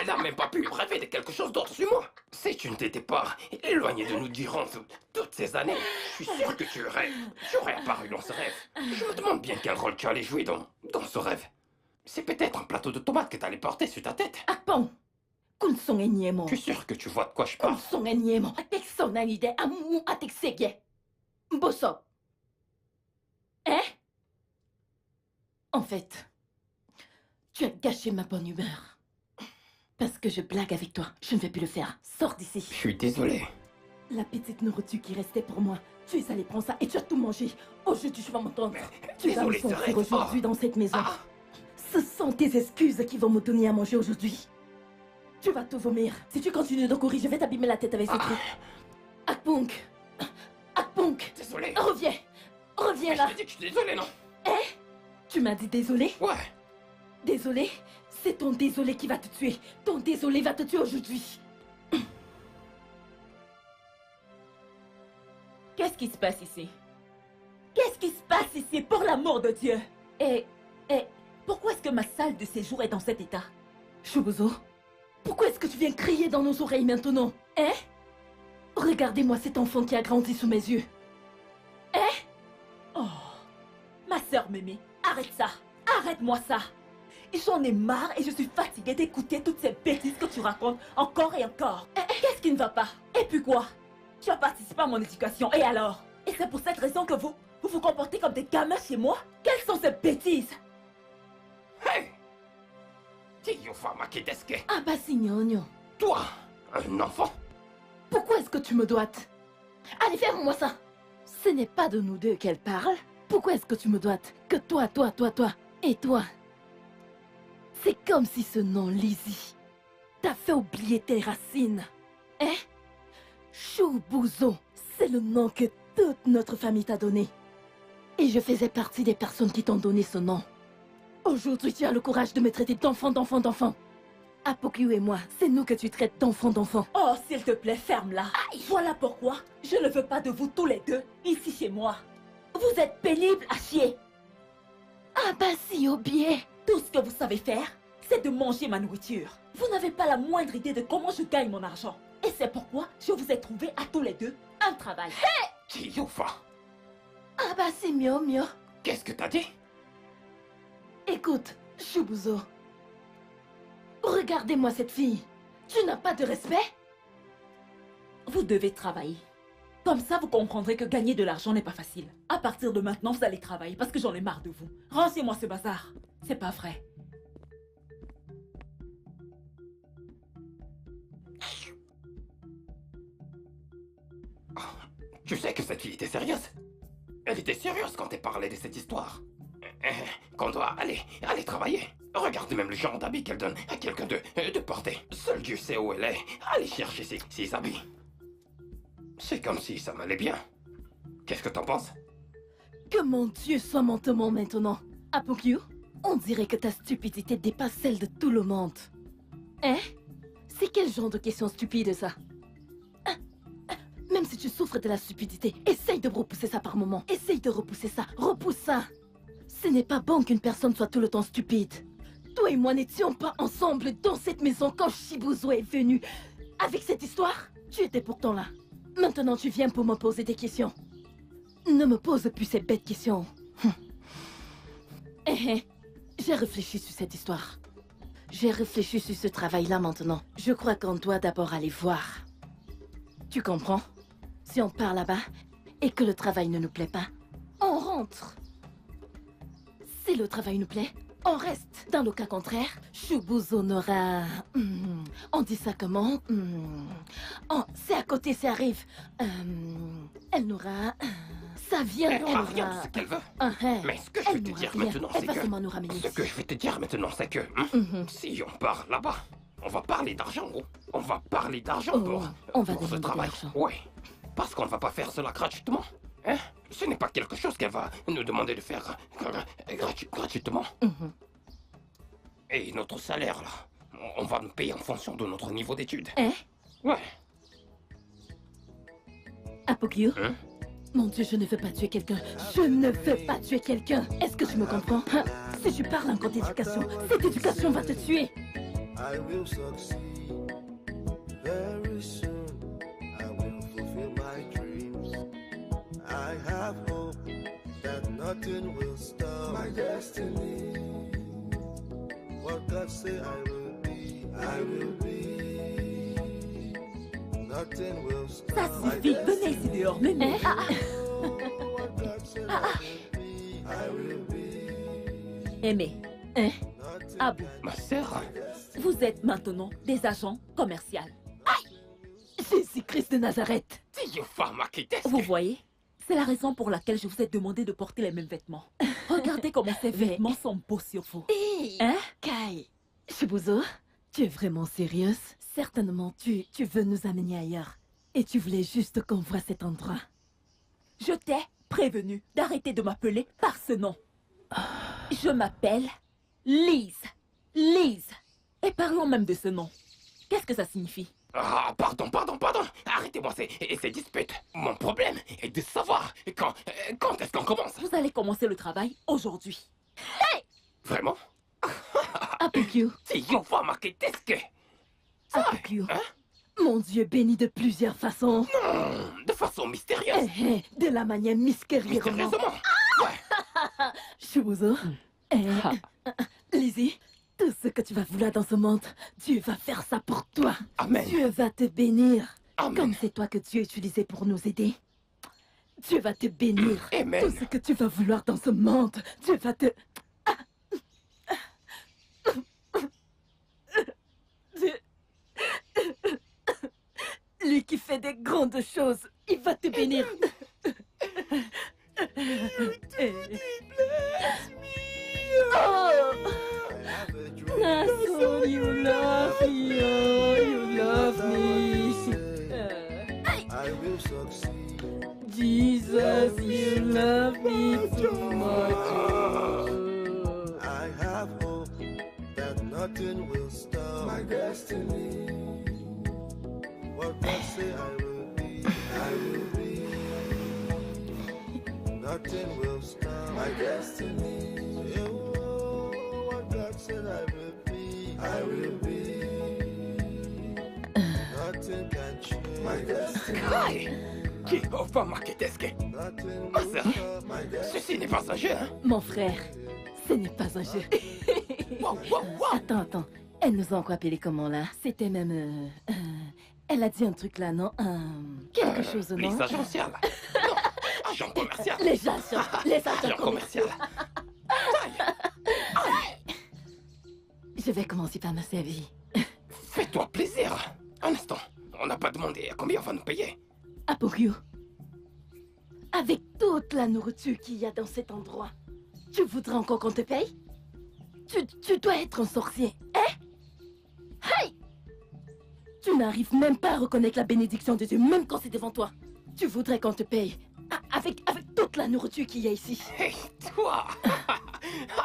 Elle n'a même pas pu rêver de quelque chose d'autre sur moi. Si tu ne t'étais pas éloigné de nous durant toutes ces années, je suis sûr que tu aurais apparu dans ce rêve. Je me demande bien quel rôle tu allais jouer dans ce rêve. C'est peut-être un plateau de tomates que tu allais porter sur ta tête. Ah bon? Kun son enyemo. Je suis sûr que tu vois de quoi je Kun parle. son enyemo. Atek son anide amu atek sege. Bosso. Hein? En fait, tu as gâché ma bonne humeur. Parce que je blague avec toi. Je ne vais plus le faire. Sors d'ici. Je suis désolé. La petite nourriture qui restait pour moi. Tu es allé prendre ça et tu as tout mangé. Aujourd'hui, tu vas m'entendre. Tu vas me Désolé, sortir Thérèse. aujourd'hui Oh. dans cette maison. Ah. Ce sont tes excuses qui vont me donner à manger aujourd'hui. Tu vas te vomir. Si tu continues de courir, je vais t'abîmer la tête avec ce truc. Akpunk. Akpunk. Désolé. Reviens. Reviens Mais là. je t'ai dit que je suis désolé, non? Tu m'as dit désolé? Ouais. Désolé? C'est ton désolé qui va te tuer. Ton désolé va te tuer aujourd'hui. Qu'est-ce qui se passe ici? Qu'est-ce qui se passe ici, pour l'amour de Dieu? Et pourquoi est-ce que ma salle de séjour est dans cet état? Choubouzou, pourquoi est-ce que tu viens crier dans nos oreilles maintenant? Hein? Regardez-moi cet enfant qui a grandi sous mes yeux. Oh, ma sœur Mémé, arrête ça. Arrête-moi ça. J'en ai marre et je suis fatiguée d'écouter toutes ces bêtises que tu racontes encore et encore. Qu'est-ce qui ne va pas? Et puis quoi? Tu as participé à mon éducation, et alors? Et c'est pour cette raison que vous vous comportez comme des gamins chez moi? Quelles sont ces bêtises? Hey! Tiyufa Makideske. Ah bah signogno. Toi, un enfant? Pourquoi est-ce que tu me doites? Allez, fais-moi ça. Ce n'est pas de nous deux qu'elle parle. Pourquoi est-ce que tu me doites? Que toi et toi. C'est comme si ce nom Lizzie t'a fait oublier tes racines. Hein? Choubouzou, c'est le nom que toute notre famille t'a donné. Et je faisais partie des personnes qui t'ont donné ce nom. Aujourd'hui, tu as le courage de me traiter d'enfant. Apokyu et moi, c'est nous que tu traites d'enfant. Oh, s'il te plaît, ferme-la. Voilà pourquoi je ne veux pas de vous tous les deux, ici chez moi. Vous êtes pénibles à chier. Ah bah si, Obié. Tout ce que vous savez faire, c'est de manger ma nourriture. Vous n'avez pas la moindre idée de comment je gagne mon argent. Et c'est pourquoi je vous ai trouvé à tous les deux un travail. Tiyufa, Ah bah c'est mieux. qu'est-ce que t'as dit? Écoute, Choubouzou. Regardez-moi cette fille. Tu n'as pas de respect? Vous devez travailler. Comme ça, vous comprendrez que gagner de l'argent n'est pas facile. À partir de maintenant, vous allez travailler parce que j'en ai marre de vous. Renseignez-moi ce bazar. C'est pas vrai. Tu sais que cette fille était sérieuse? Elle était sérieuse quand elle parlait de cette histoire. Qu'on doit aller travailler. Regarde même le genre d'habits qu'elle donne à quelqu'un de porter. Seul Dieu sait où elle est. Allez chercher ses habits. C'est comme si ça m'allait bien. Qu'est-ce que t'en penses? Que mon Dieu soit mon témoin maintenant. Apokyu, on dirait que ta stupidité dépasse celle de tout le monde. Hein? C'est quel genre de question stupide ça? Même si tu souffres de la stupidité, essaye de repousser ça par moment. Essaye de repousser ça. Repousse ça. Ce n'est pas bon qu'une personne soit tout le temps stupide. Toi et moi n'étions pas ensemble dans cette maison quand Chibouzo est venu. Avec cette histoire, tu étais pourtant là. Maintenant tu viens pour me poser des questions. Ne me pose plus ces bêtes questions. J'ai réfléchi sur cette histoire. J'ai réfléchi sur ce travail-là maintenant. Je crois qu'on doit d'abord aller voir. Tu comprends? Si on part là-bas et que le travail ne nous plaît pas, on rentre. Si le travail nous plaît, on reste. Dans le cas contraire, Choubouzou n'aura... on dit ça comment? Oh, c'est à côté, ça arrive. Elle n'aura... ça vient, Elle aura rien de ce qu'elle veut. Mais ce que je vais te dire maintenant, c'est que... Ce que je vais te dire maintenant, c'est que... si on part là-bas, on va parler d'argent, gros. On va parler d'argent on va pour ce demander de travail. l'argent. Ouais. Parce qu'on ne va pas faire cela gratuitement. Hein? Ce n'est pas quelque chose qu'elle va nous demander de faire gratuitement. Et notre salaire, là, on va nous payer en fonction de notre niveau d'études. Hein? Ouais. Apokyu? Hein? Mon Dieu, je ne veux pas tuer quelqu'un. Je ne veux pas tuer quelqu'un. Est-ce que tu me comprends? Hein? Si tu parles encore d'éducation, cette éducation va te tuer. I will succeed very soon. I will fulfill my dreams. I have hope that nothing will stop my destiny. What God say I will be, I will be. Nothing will stop. Ça suffit, venez ici dehors, Mémé. What God say I will be, I will be. Aimé, Nothing Abou, Ma sœur. vous êtes maintenant des agents commerciaux. Jésus-Christ de Nazareth. Tiofa Makiteske. Vous voyez? C'est la raison pour laquelle je vous ai demandé de porter les mêmes vêtements. Regardez comment ces vêtements sont beaux sur vous. Hé, Hein? Kai, Shibuzo, tu es vraiment sérieuse? Certainement, tu veux nous amener ailleurs. Et tu voulais juste qu'on voit cet endroit. Je t'ai prévenu d'arrêter de m'appeler par ce nom. Je m'appelle Lise. Lise. Et parlons même de ce nom. Qu'est-ce que ça signifie? Ah, pardon. Arrêtez-moi ces disputes. Mon problème est de savoir quand est-ce qu'on commence. Vous allez commencer le travail aujourd'hui. Vraiment? Apukyu, Tiofa Makiteske. Apukyu. Hein? Mon Dieu béni de plusieurs façons. De façon mystérieuse. De la manière mystérieusement. Mystérieusement. Ouais. Shibuzo, Lizzie, tout ce que tu vas vouloir dans ce monde, Dieu va faire ça pour toi. Amen. Dieu va te bénir. Amen. Comme c'est toi que Dieu a utilisé pour nous aider. Dieu va te bénir. Amen. Tout ce que tu vas vouloir dans ce monde, Dieu va te... Lui qui fait des grandes choses, il va te bénir. Oh, I have a dream. Nason, you love me, oh, you love me. I will succeed. Jesus, you love me too much. I have hope that nothing will stop my destiny. What God say I will be, I will be. Nothing will stop my destiny. Oh, what God said I will be, I will be. Nothing can change my destiny. Kai. Tiofa Makiteske. Nothing Ma will sœur, stop my destiny. ceci n'est pas un jeu, hein? Mon frère, ce n'est pas un jeu. Wow. Attends. Elle nous a encore appelé comment là? C'était même... elle a dit un truc là, non? Quelque chose, non? Les agentiales. Non, agent commercial. Les agents Agent commercial. Je vais commencer par me servir. Fais-toi plaisir. Un instant. On n'a pas demandé à combien on va nous payer. Apokyo, avec toute la nourriture qu'il y a dans cet endroit, tu voudrais encore qu'on te paye? Tu dois être un sorcier, hein? Hey! Tu n'arrives même pas à reconnaître la bénédiction de Dieu, même quand c'est devant toi. Tu voudrais qu'on te paye avec toute la nourriture qu'il y a ici. Hey, toi.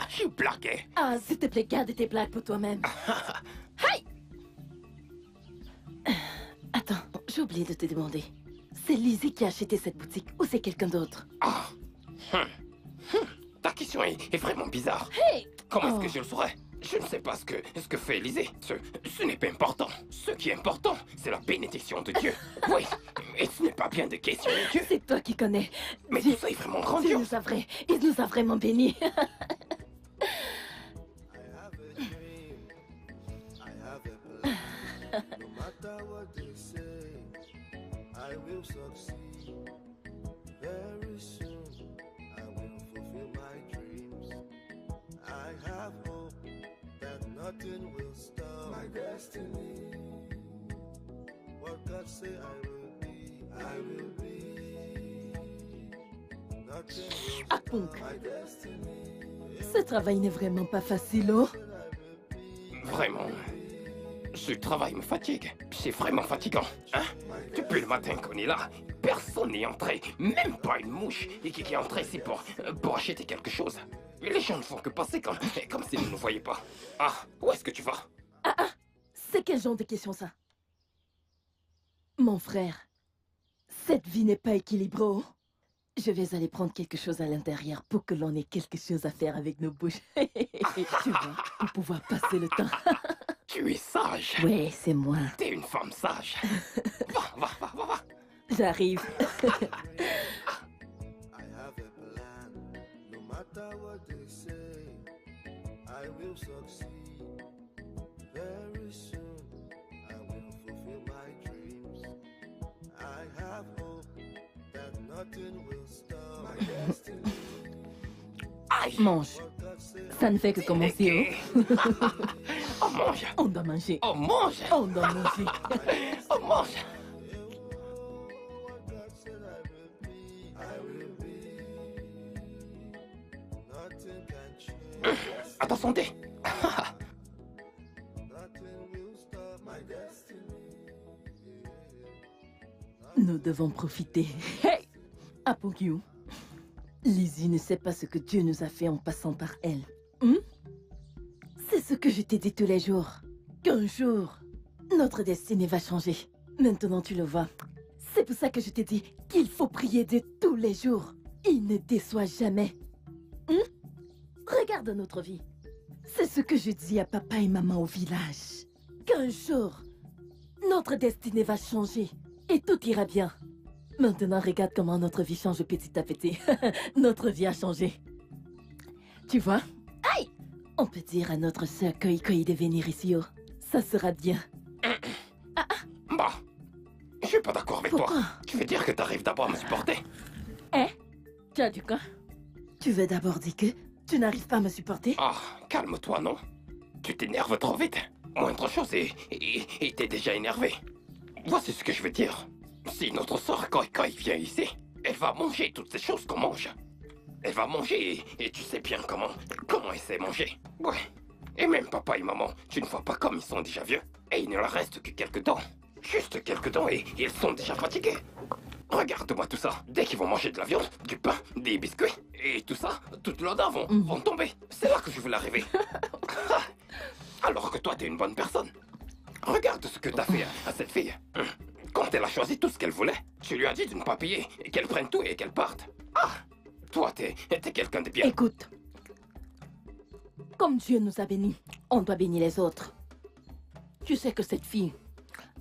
Je suis plaqué. Ah, s'il te plaît, garde tes blagues pour toi-même. Hey! Attends, j'ai oublié de te demander. C'est Lizzie qui a acheté cette boutique ou c'est quelqu'un d'autre? Ah. Ta question est vraiment bizarre. Hey! Comment est-ce Oh. que je le saurais? Je ne sais pas ce que fait Élisée. Ce n'est pas important. Ce qui est important, c'est la bénédiction de Dieu. Oui, et ce n'est pas bien de questionner Dieu. C'est toi qui connais. Mais Dieu- tout ça est vraiment Dieu grandiose. il nous a vraiment bénis. I have a dream. I have a plan. No matter what they say, I will succeed. Very soon, I will fulfill my dreams. I have hope that nothing will stop my destiny. What God say I will be, I will be. Nothing will Apunk, stop my destiny. ce travail n'est vraiment pas facile, oh. Vraiment. Ce travail me fatigue. C'est vraiment fatigant. Hein? Depuis le matin qu'on est là, personne n'est entré. Même pas une mouche qui est entrée ici pour acheter quelque chose. Les gens ne font que passer comme s'ils ne nous voyaient pas. Ah, où est-ce que tu vas? C'est quel genre de question ça? Mon frère, cette vie n'est pas équilibrée, oh. Je vais aller prendre quelque chose à l'intérieur pour que l'on ait quelque chose à faire avec nos bouches. Tu vois, pour pouvoir passer le temps. Tu es sage. Ouais, c'est moi. T'es une femme sage. Va. J'arrive. I have a plan. No matter what they say, I will succeed. Very soon, I will fulfill my dreams. I have hope that nothing will stop my destiny. Aïe. Mange. What God say Ça ne fait que commencer. Oh. Oh, mange. On doit manger. Oh, mange. On doit manger. Oh, mange. Nothing can change. À ta santé. Nothing will stop my destiny. Nous devons profiter. Hey! Apogyo. Lizzie ne sait pas ce que Dieu nous a fait en passant par elle. C'est ce que je t'ai dit tous les jours. Qu'un jour, notre destinée va changer. Maintenant, tu le vois. C'est pour ça que je t'ai dit qu'il faut prier Dieu tous les jours. Il ne déçoit jamais. Regarde notre vie. C'est ce que je dis à papa et maman au village. Qu'un jour, notre destinée va changer et tout ira bien. Maintenant, regarde comment notre vie change petit à petit. Notre vie a changé. Tu vois? Aïe! On peut dire à notre sœur Koi de venir ici, oh. Ça sera bien. Bah, je suis pas d'accord avec Pourquoi? toi. Tu veux dire que t'arrives d'abord à me supporter? Hein? Tu as du quoi? Tu veux d'abord dire que tu n'arrives pas à me supporter? Ah, calme-toi, non? Tu t'énerves trop vite. Moindre chose et t'es déjà énervé. Voici ce que je veux dire. Si notre sœur Koi vient ici, elle va manger toutes ces choses qu'on mange. Elle va manger et tu sais bien comment elle sait manger. Ouais. Et même papa et maman, tu ne vois pas comme ils sont déjà vieux. Et il ne leur reste que quelques dents. Juste quelques dents et ils sont déjà fatigués. Regarde-moi tout ça. Dès qu'ils vont manger de la viande, du pain, des biscuits et tout ça, toutes leurs dents vont tomber. C'est là que je voulais arriver. Alors que toi, t'es une bonne personne. Regarde ce que t'as fait à cette fille. Quand elle a choisi tout ce qu'elle voulait, tu lui as dit de ne pas payer, qu'elle prenne tout et qu'elle parte. Ah, toi, t'es quelqu'un de bien. Écoute. Comme Dieu nous a bénis, on doit bénir les autres. Tu sais que cette fille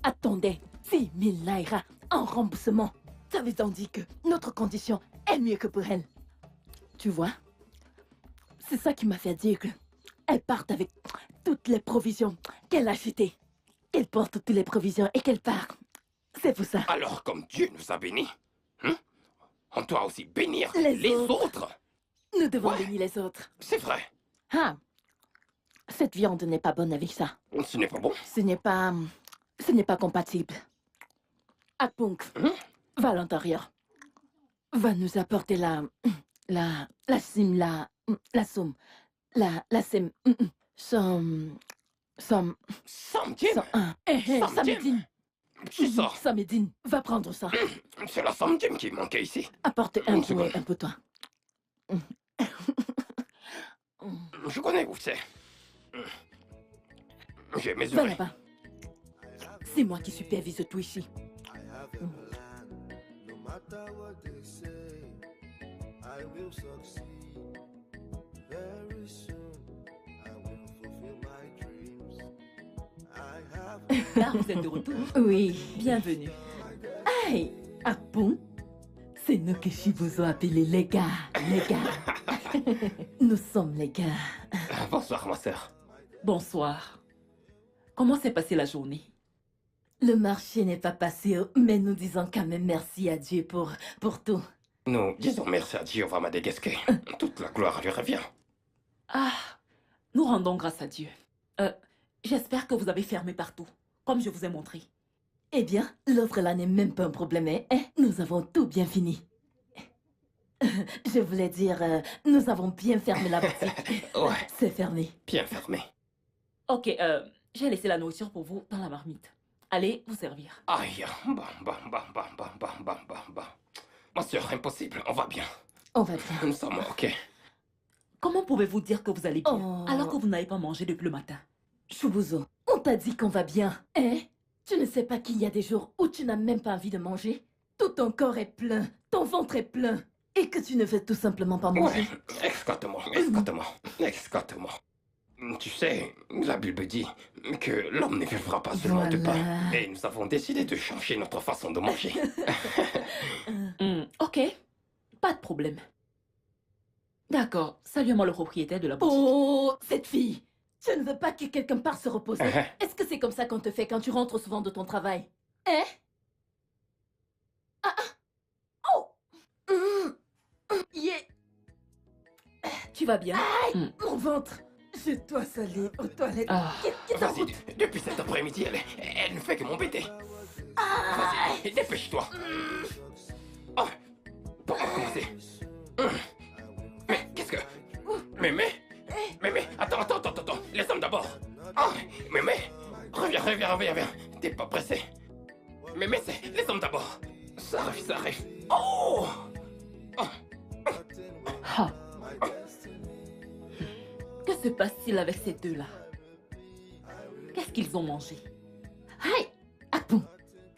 attendait 6 000 naira en remboursement. Ça veut donc dire que notre condition est mieux que pour elle. Tu vois? C'est ça qui m'a fait dire que elle parte avec toutes les provisions qu'elle a achetées. Qu'elle porte toutes les provisions et qu'elle part. C'est pour ça. Alors, comme Dieu nous a bénis, on doit aussi bénir Les les autres. autres. Nous devons Ouais. bénir les autres. C'est vrai. Ah, cette viande n'est pas bonne avec ça. Ce n'est pas bon. Ce n'est pas compatible. Akpunk, va à l'intérieur. Va nous apporter la sim, la somme, la sim, somme, Samedine. Samedine. C'est ça. Samedine, va prendre ça. C'est la samedine qui manquait ici. Apporte un Une coup seconde. et un peu toi. Je connais où c'est. J'ai Va mesuré. là-bas. C'est moi qui supervise tout ici. I have a plan. No matter what they say, I will succeed. Very soon, I will fulfill my dreams. I have Là, vous êtes de retour. Oui. Bienvenue. Hey, Akpunk, c'est nous que Shibuzo a appelés les gars. Les gars. Nous sommes les gars. Bonsoir, ma sœur. Bonsoir. Comment s'est passée la journée? Le marché n'est pas passé, mais nous disons quand même merci à Dieu pour tout. Nous disons merci à Jéhovah Madégesque. Toute la gloire lui revient. Ah, nous rendons grâce à Dieu. J'espère que vous avez fermé partout, comme je vous ai montré. Eh bien, l'offre là n'est même pas un problème, hein? Nous avons tout bien fini. Je voulais dire, nous avons bien fermé la boutique. Ouais, C'est fermé. bien fermé. Ok, j'ai laissé la nourriture pour vous dans la marmite. Allez vous servir. Aïe, bon. Ma sœur, impossible, on va bien. On va bien. Nous sommes ok. Comment pouvez-vous dire que vous allez bien, Oh. alors que vous n'avez pas mangé depuis le matin? Shubuzo, on t'a dit qu'on va bien, hein? Tu ne sais pas qu'il y a des jours où tu n'as même pas envie de manger? Tout ton corps est plein, ton ventre est plein, et que tu ne veux tout simplement pas manger. Ouais, excuse-moi. Tu sais, la Bible dit que l'homme ne vivra pas seulement de pain. Voilà. Et nous avons décidé de changer notre façon de manger. Ok, pas de problème. D'accord, salue-moi le propriétaire de la boutique. Oh, cette fille! Tu ne veux pas que quelqu'un parte se reposer? Uh-huh. Est-ce que c'est comme ça qu'on te fait quand tu rentres souvent de ton travail? Hein? Oh! Yeah. Tu Tu vas bien? Aïe, mon ventre. Je dois aller aux toilettes. Ah. Qu'est-ce Vas-y, depuis cet après-midi, elle ne fait que m'embêter. Vas-y, dépêche-toi. Oh, pour commencer. Mais qu'est-ce que... Mais, attends, les hommes d'abord. Oh, mais, reviens. T'es pas pressé. Mais, c'est les hommes d'abord. Ça arrive. Oh, Ah. Que se passe-t-il avec ces deux-là? Qu'est-ce qu'ils ont mangé? Aïe, Akpou.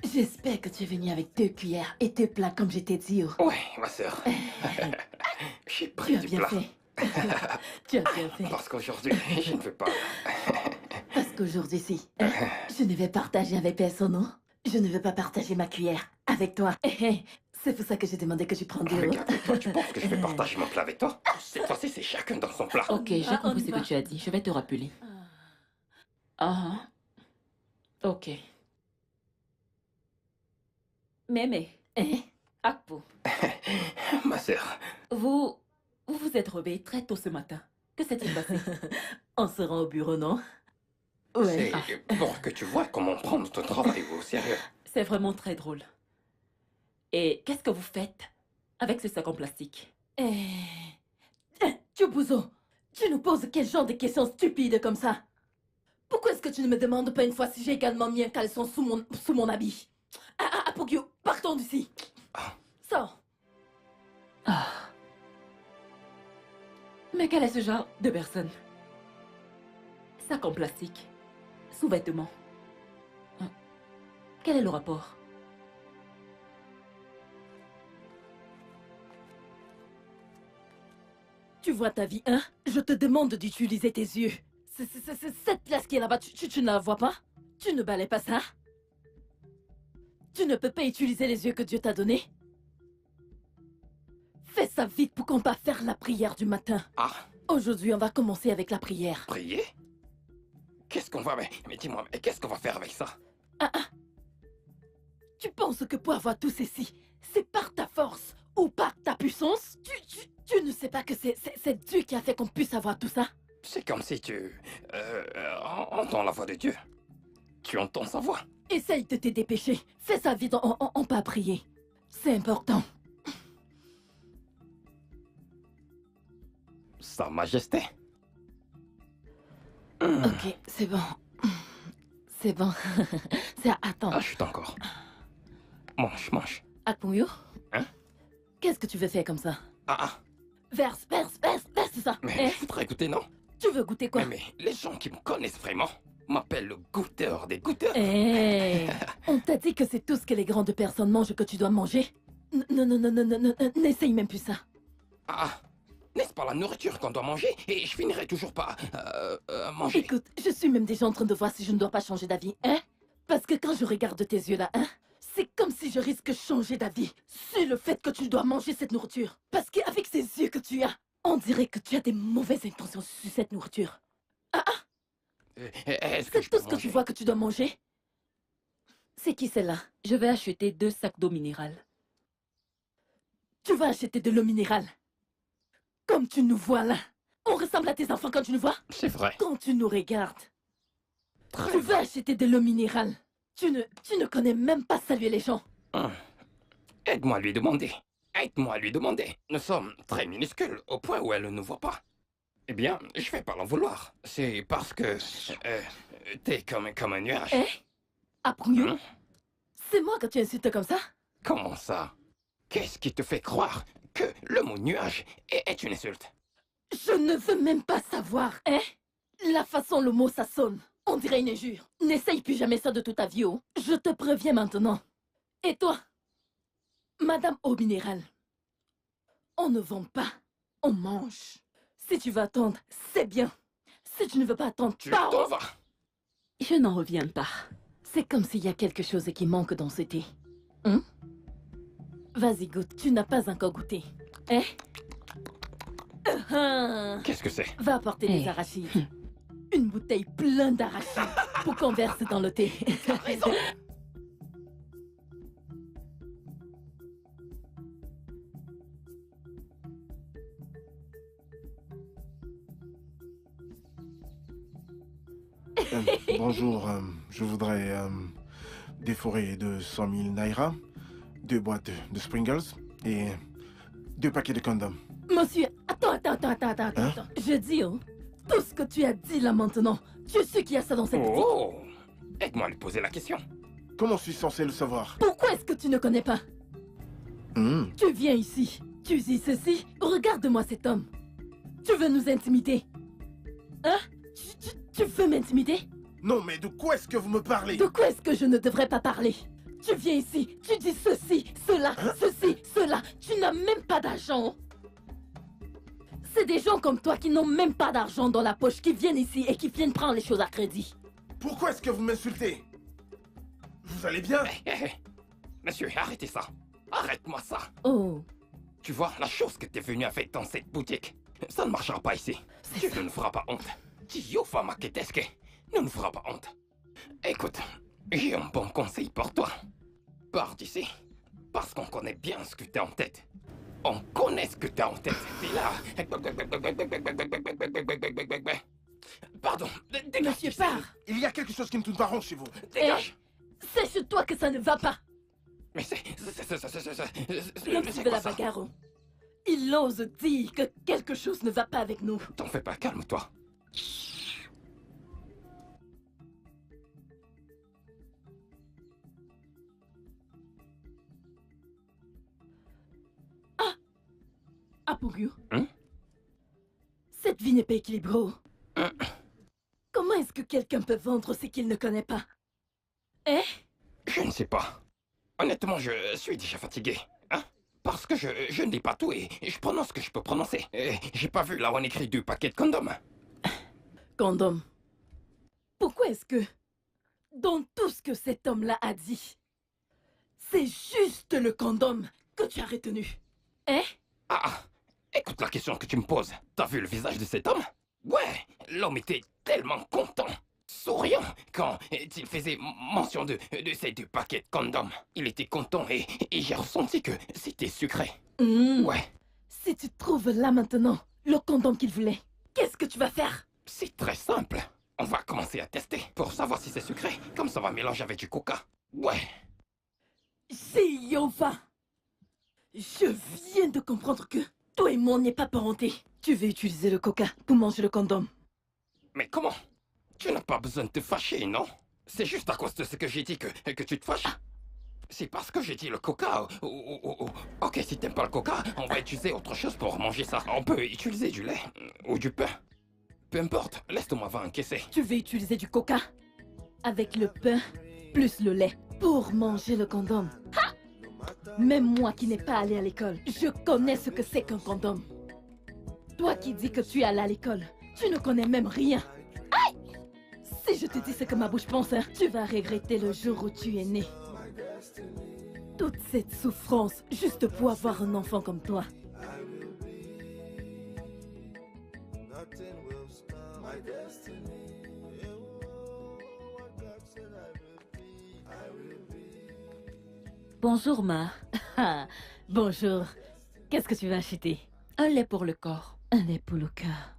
J'espère que tu es venu avec 2 cuillères et 2 plats comme je t'ai dit. Oh. ouais, ma sœur. J'ai Tu pris as du bien plat. fait. Tu as bien fait. Parce qu'aujourd'hui, je ne veux pas. Parce qu'aujourd'hui, si, je ne vais partager avec personne, non? Je ne veux pas partager ma cuillère avec toi. C'est pour ça que j'ai demandé que tu prennes 2. Regarde, toi, tu penses que je vais partager mon plat avec toi? Cette fois-ci, c'est chacun dans son plat. Ok, j'ai on compris y ce va. que tu as dit. Je vais te rappeler. Ok. Mémé, Hein? Akpo, Ma sœur, vous vous êtes réveillé très tôt ce matin. Que s'est-il passé? On se rend au bureau, non? Ouais. c'est pour que tu vois comment prendre ton travail au sérieux. C'est vraiment très drôle. Et qu'est-ce que vous faites avec ce sac en plastique? Tchoubouzou, tu nous poses quel genre de questions stupides comme ça? Pourquoi est-ce que tu ne me demandes pas une fois si j'ai également mis un caleçon sous mon habit? Pogyo, partons d'ici. Sors. Mais quel est ce genre de personne? Sac en plastique, sous-vêtements. Quel est le rapport? Tu vois ta vie, hein? Je te demande d'utiliser tes yeux. C'est cette place qui est là-bas, tu ne la vois pas? Tu ne balais pas ça? Tu ne peux pas utiliser les yeux que Dieu t'a donnés? Fais ça vite pour qu'on puisse faire la prière du matin. Ah, Aujourd'hui, on va commencer avec la prière. prier? Qu'est-ce qu'on va... Mais dis-moi, mais qu'est-ce qu'on va faire avec ça? Tu penses que pour avoir tout ceci, c'est par ta force ou par ta puissance? Tu ne sais pas que c'est Dieu qui a fait qu'on puisse avoir tout ça? C'est comme si tu... entends la voix de Dieu. Tu entends sa voix. Essaye de te dépêcher. Fais ça vite, on peut prier. C'est important. Sa Majesté. Ok, c'est bon. C'est bon. Attends. Ah, chute encore. Mange. Akpunyo? Hein? Qu'est-ce que tu veux faire comme ça? Ah, Verse ça. mais je voudrais goûter, non? Tu veux goûter quoi? Mais les gens qui me connaissent vraiment m'appellent le goûteur des goûteurs. On t'a dit que c'est tout ce que les grandes personnes mangent que tu dois manger? Non, n'essaye même plus ça. Ah, n'est-ce pas la nourriture qu'on doit manger? Et je finirai toujours par manger. Écoute, je suis même déjà en train de voir si je ne dois pas changer d'avis, hein? Parce que quand je regarde tes yeux là, hein, c'est comme si je risque de changer d'avis sur le fait que tu dois manger cette nourriture. Parce qu'avec ces yeux que tu as, on dirait que tu as des mauvaises intentions sur cette nourriture. Est-ce que C'est je tout peux ce que tu manger? vois que tu dois manger? C'est qui celle-là? Je vais acheter 2 sacs d'eau minérale. Tu vas acheter de l'eau minérale. Comme tu nous vois là. On ressemble à tes enfants quand tu nous vois? C'est vrai. Quand tu nous regardes. Très Tu veux acheter de l'eau minérale. Tu ne connais même pas saluer les gens. Aide-moi à lui demander. Nous sommes très minuscules, au point où elle ne nous voit pas. Eh bien, je vais pas l'en vouloir. C'est parce que... t'es comme un nuage. Apprends-le. Hein? C'est moi que tu insultes comme ça? Comment ça? Qu'est-ce qui te fait croire que le mot nuage est une insulte? Je ne veux même pas savoir, hein? La façon le mot ça sonne, on dirait une injure. N'essaye plus jamais ça de toute ta vie, oh. Je te préviens maintenant. Et toi, Madame Eau Minérale, on ne vend pas, on mange. Si tu veux attendre, c'est bien. Si tu ne veux pas attendre, Tu pars. t'en vas. Je n'en reviens pas. C'est comme s'il y a quelque chose qui manque dans ce thé. Hein? Vas-y, goûte. Tu n'as pas encore goûté. Hein? Qu'est-ce que c'est? Va apporter des arachides. Une bouteille pleine d'arachides pour qu'on verse dans le thé. Bonjour, je voudrais des forêts de 100 000 naira, 2 boîtes de Springles et 2 paquets de condoms. Monsieur, attends. Hein? Je dis, hein, tout ce que tu as dit là maintenant, tu sais qu'il y a ça dans cette boutique. Oh! Aide-moi à lui poser la question. Comment suis-je censé le savoir? Pourquoi est-ce que tu ne connais pas? Tu viens ici, tu dis ceci, regarde-moi cet homme. Tu veux nous intimider? Hein? Tu veux m'intimider? Non, mais de quoi est-ce que vous me parlez? De quoi est-ce que je ne devrais pas parler? Tu viens ici, tu dis ceci, cela, ceci, cela. Tu n'as même pas d'argent. C'est des gens comme toi qui n'ont même pas d'argent dans la poche, qui viennent ici et qui viennent prendre les choses à crédit. Pourquoi est-ce que vous m'insultez? Vous allez bien? Monsieur, arrêtez ça. Arrête-moi ça. Oh, Tu vois, la chose que t'es venu avec dans cette boutique, ça ne marchera pas ici. Tu ne nous feras pas honte. Tio fama keteske, ne nous fera pas honte. Écoute, j'ai un bon conseil pour toi. Pars d'ici, parce qu'on connaît bien ce que t'as en tête. On connaît ce que t'as en tête. T'es là. Pardon, dégage. monsieur, pars. Il y a quelque chose qui ne tourne pas rond chez vous. Dégage. C'est chez toi que ça ne va pas. Mais c'est... L'homme qui veut la bagarre. Oh. Il ose dire que quelque chose ne va pas avec nous. T'en fais pas, calme-toi. Apogyo. Hein? Cette vie n'est pas équilibrée. Comment est-ce que quelqu'un peut vendre ce qu'il ne connaît pas? Hein? Je ne sais pas. Honnêtement, je suis déjà fatigué. Hein? Parce que je ne dis pas tout et je prononce ce que je peux prononcer. J'ai pas vu là où on écrit 2 paquets de condoms. Condom. Pourquoi est-ce que, dans tout ce que cet homme-là a dit, c'est juste le condom que tu as retenu? Hein? Ah, écoute la question que tu me poses. T'as vu le visage de cet homme? Ouais, l'homme était tellement content, souriant, quand il faisait mention de ces 2 paquets de condoms. Il était content et j'ai ressenti que c'était sucré. Ouais, Si tu trouves là maintenant le condom qu'il voulait, qu'est-ce que tu vas faire? c'est très simple. On va commencer à tester pour savoir si c'est sucré. Comme ça va mélanger avec du coca. Ouais. C'est Yova. Je viens de comprendre que toi et moi on n'est pas parentés. Tu veux utiliser le coca pour manger le condom. Mais comment? Tu n'as pas besoin de te fâcher, non? C'est juste à cause de ce que j'ai dit que tu te fâches. C'est parce que j'ai dit le coca. Ok, si t'aimes pas le coca, on va utiliser autre chose pour manger ça. On peut utiliser du lait ou du pain. Peu importe, laisse-moi va encaisser. Tu veux utiliser du coca avec le pain plus le lait pour manger le condom. Ha! Même moi qui n'ai pas allé à l'école, je connais ce que c'est qu'un condom. Toi qui dis que tu es allé à l'école, tu ne connais même rien. Aïe! Si je te dis ce que ma bouche pense, hein, tu vas regretter le jour où tu es né. Toute cette souffrance juste pour avoir un enfant comme toi. Nothing will stop my destiny. What God said I will be. Bonjour, Ma. Ah, bonjour. Qu'est-ce que tu vas acheter? Un lait pour le corps. Un lait pour le cœur.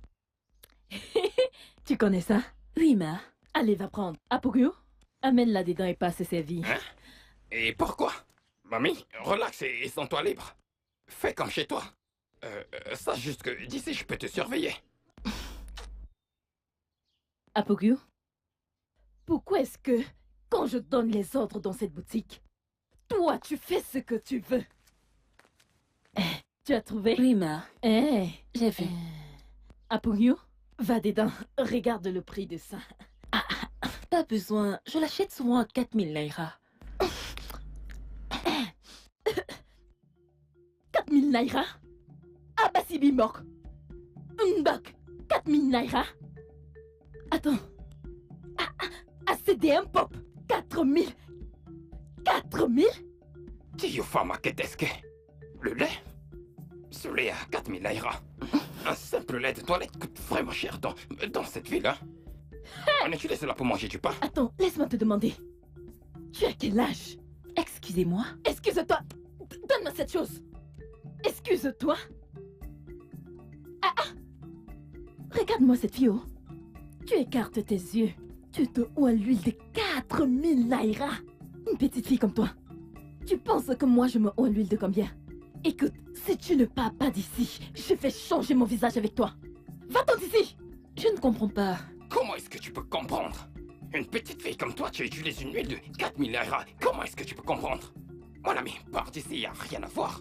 Tu connais ça? Oui, Ma. Allez, va prendre. Apogyo, amène-la dedans et passe servir. Hein? Et pourquoi? Mamie, relax et sens-toi libre. Fais comme chez toi. Sache juste que d'ici, je peux te surveiller. Apogyo, pourquoi est-ce que, quand je donne les ordres dans cette boutique, toi, tu fais ce que tu veux? Tu as trouvé? Oui, Ma. J'ai vu. Apogyo, va dedans. Regarde le prix de ça. Pas besoin. Je l'achète souvent à 4000 naira. 4000 naira? Ah bah si bimok. Mbak, 4000 naira? Attends. C'est un pop. 4000. 4000? Tio fama keteske. Le lait? Ce lait à 4000 naira. Un simple lait de toilette coûte vraiment cher dans cette ville, hein? On utilise cela pour manger du pain. Attends, laisse-moi te demander. Tu as quel âge? Excusez-moi. Excuse-toi. Donne-moi cette chose. Excuse-toi. Regarde-moi cette fille. Oh. Tu écartes tes yeux. Tu te hauts à l'huile de 4000 naira. Une petite fille comme toi. Tu penses que moi je me hauts à l'huile de combien? Écoute, si tu ne pars pas d'ici, je vais changer mon visage avec toi. Va-t'en d'ici! Je ne comprends pas. Comment est-ce que tu peux comprendre? Une petite fille comme toi, tu utilises une huile de 4000 naira. Comment est-ce que tu peux comprendre? Mon ami, pars d'ici, y a rien à voir.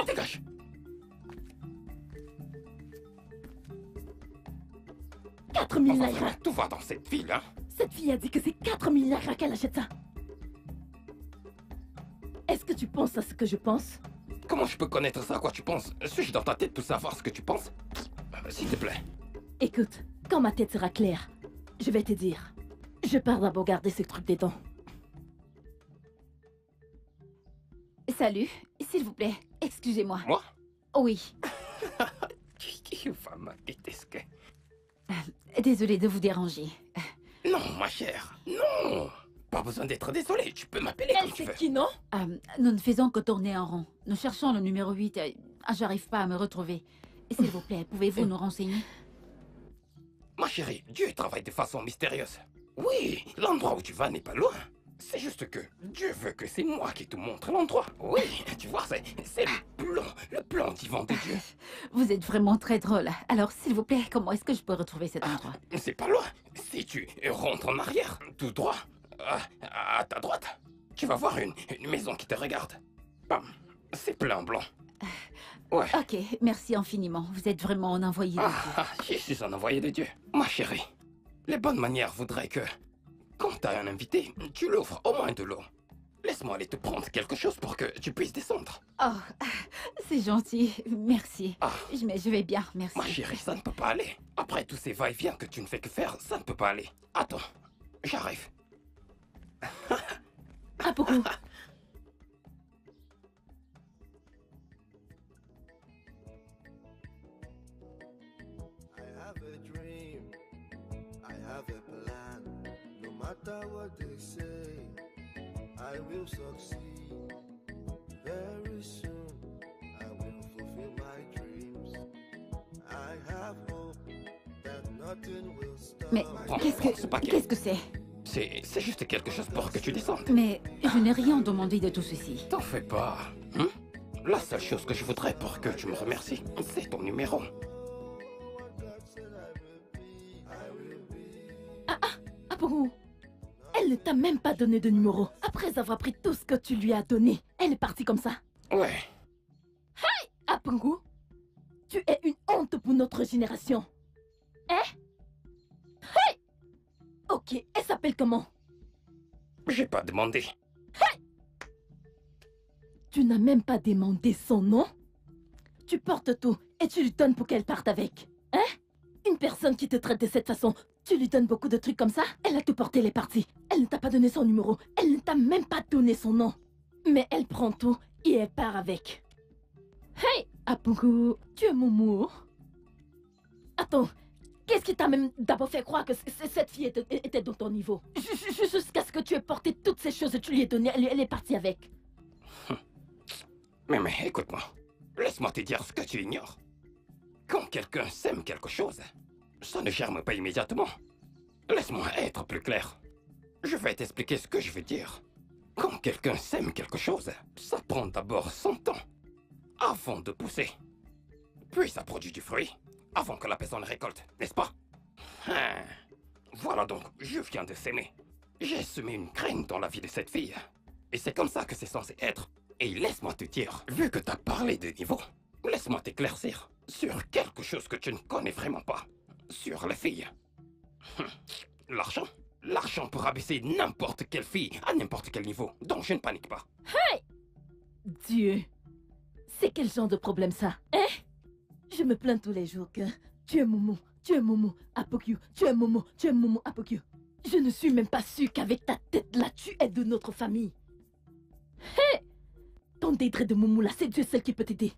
Dégage! 4000 naira. Tout va dans cette ville, hein? Cette fille a dit que c'est 4000 naira qu'elle achète ça. Est-ce que tu penses à ce que je pense? Comment je peux connaître ça, à quoi tu penses? Suis-je dans ta tête pour savoir ce que tu penses? S'il te plaît. Écoute, quand ma tête sera claire, je vais te dire. Je pars d'abord garder ce truc des dents. Salut, s'il vous plaît, excusez-moi. Moi? Oui, Qui va me détester? désolée de vous déranger. Non, ma chère, non! Pas besoin d'être désolé, tu peux m'appeler Elle, comme tu veux. c'est qui, non? Nous ne faisons que tourner en rond. Nous cherchons le numéro 8. J'arrive pas à me retrouver. S'il vous plaît, pouvez-vous nous renseigner? Ma chérie, Dieu travaille de façon mystérieuse. Oui, l'endroit où tu vas n'est pas loin. C'est juste que Dieu veut que c'est moi qui te montre l'endroit. Oui, tu vois, c'est le plan divin de Dieu. Vous êtes vraiment très drôle. Alors, s'il vous plaît, comment est-ce que je peux retrouver cet endroit? C'est pas loin. Si tu rentres en arrière, tout droit, à ta droite, tu vas voir une maison qui te regarde. Bam, c'est plein blanc. Ouais. Ok, merci infiniment. Vous êtes vraiment un envoyé de Dieu. Je suis un envoyé de Dieu. Ma chérie, les bonnes manières voudraient que, quand t'as un invité, tu l'offres au moins de l'eau. Laisse-moi aller te prendre quelque chose pour que tu puisses descendre. Oh, c'est gentil. Merci. Ah. Mais je vais bien, merci. Ma chérie, ça ne peut pas aller. Après tous ces va-et-vient que tu ne fais que faire, ça ne peut pas aller. Attends, j'arrive. Ah, beaucoup. I have a dream, I have a plan. No matter what they say, I will succeed. Very soon, I will fulfill my dreams. I have hope that nothing will stop. Mais Bon, qu'est-ce ce paquet. que c'est? C'est juste quelque chose pour que tu descendes. Mais je n'ai rien demandé de tout ceci. T'en fais pas. Hein? La seule chose que je voudrais pour que tu me remercies, c'est ton numéro. Ah, beaucoup. Elle ne t'a même pas donné de numéro. Après avoir pris tout ce que tu lui as donné, elle est partie comme ça. Ouais. Ah, Pungu, tu es une honte pour notre génération. Hein? Hey! Ok, elle s'appelle comment? J'ai pas demandé. Tu n'as même pas demandé son nom? Tu portes tout et tu lui donnes pour qu'elle parte avec. Hein? Une personne qui te traite de cette façon, tu lui donnes beaucoup de trucs comme ça? Elle a tout porté, elle est partie. Elle ne t'a pas donné son numéro. Elle ne t'a même pas donné son nom. Mais elle prend tout et elle part avec. Hey! Apungu, tu es Moumou. Attends, qu'est-ce qui t'a même d'abord fait croire que cette fille était dans ton niveau? Jusqu'à ce que tu aies porté toutes ces choses et tu lui aies donné, elle est partie avec. Mais écoute-moi. Laisse-moi te dire ce que tu ignores. Quand quelqu'un sème quelque chose, ça ne germe pas immédiatement. Laisse-moi être plus clair. Je vais t'expliquer ce que je veux dire. Quand quelqu'un sème quelque chose, ça prend d'abord son temps avant de pousser. Puis ça produit du fruit avant que la personne récolte, n'est-ce pas? Voilà donc, je viens de s'aimer. J'ai semé une graine dans la vie de cette fille. Et c'est comme ça que c'est censé être. Et laisse-moi te dire, vu que t'as parlé de niveau, laisse-moi t'éclaircir sur quelque chose que tu ne connais vraiment pas. Sur les filles. L'argent. L'argent pour abaisser n'importe quelle fille à n'importe quel niveau. Donc je ne panique pas. Hey! Dieu! C'est quel genre de problème ça? Hein? Je me plains tous les jours que tu es Moumou, Apokyu, tu es Momo, Apokyu. Je ne suis même pas sûre qu'avec ta tête là, tu es de notre famille. Hé! Ton dédré de Moumou là, c'est Dieu seul qui peut t'aider.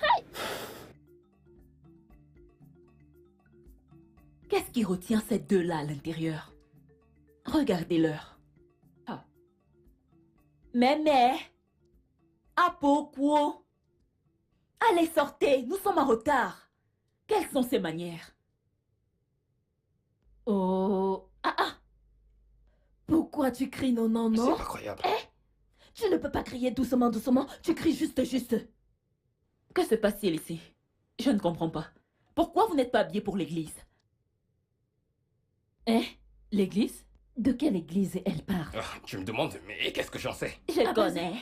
Hey! Qu'est-ce qui retient ces deux-là à l'intérieur? Regardez-leur. Ah. Mémé! Apokwo! Allez, sortez, nous sommes en retard. Quelles sont ces manières? Oh. Ah ah. Pourquoi tu cries non, non, non? C'est incroyable. Tu ne peux pas crier doucement, doucement. Tu cries juste, juste. Que se passe-t-il ici? Je ne comprends pas. Pourquoi vous n'êtes pas habillé pour l'église? L'église? De quelle église elle parle? Ah, tu me demandes, mais qu'est-ce que j'en sais? Je connais.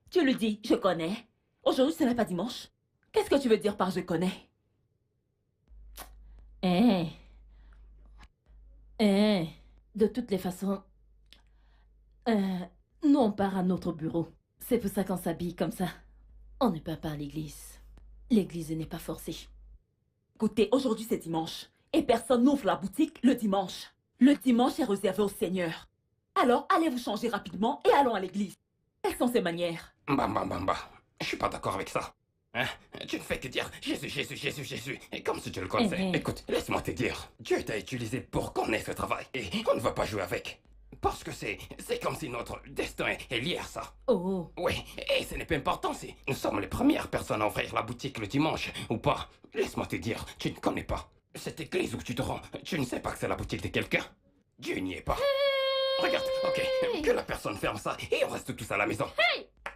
Tu le dis, je connais. Aujourd'hui, ce n'est pas dimanche. Qu'est-ce que tu veux dire par je connais? De toutes les façons, nous on part à notre bureau. C'est pour ça qu'on s'habille comme ça. On ne peut pas à l'église. L'église n'est pas forcée. Écoutez, aujourd'hui c'est dimanche. Et personne n'ouvre la boutique le dimanche. Le dimanche est réservé au Seigneur. Alors, allez vous changer rapidement et allons à l'église. Quelles sont ces manières? Bah. Je suis pas d'accord avec ça. Hein? Tu ne fais que dire Jésus, Jésus, Jésus, Jésus. Et comme si tu le connaissais. Écoute, laisse-moi te dire. Dieu t'a utilisé pour qu'on ait ce travail. Et on ne va pas jouer avec. Parce que c'est comme si notre destin est lié à ça. Oh. Oui, et ce n'est pas important si nous sommes les premières personnes à ouvrir la boutique le dimanche ou pas. Laisse-moi te dire, tu ne connais pas. Cette église où tu te rends, tu ne sais pas que c'est la boutique de quelqu'un. Dieu n'y est pas. Regarde, ok, que la personne ferme ça et on reste tous à la maison.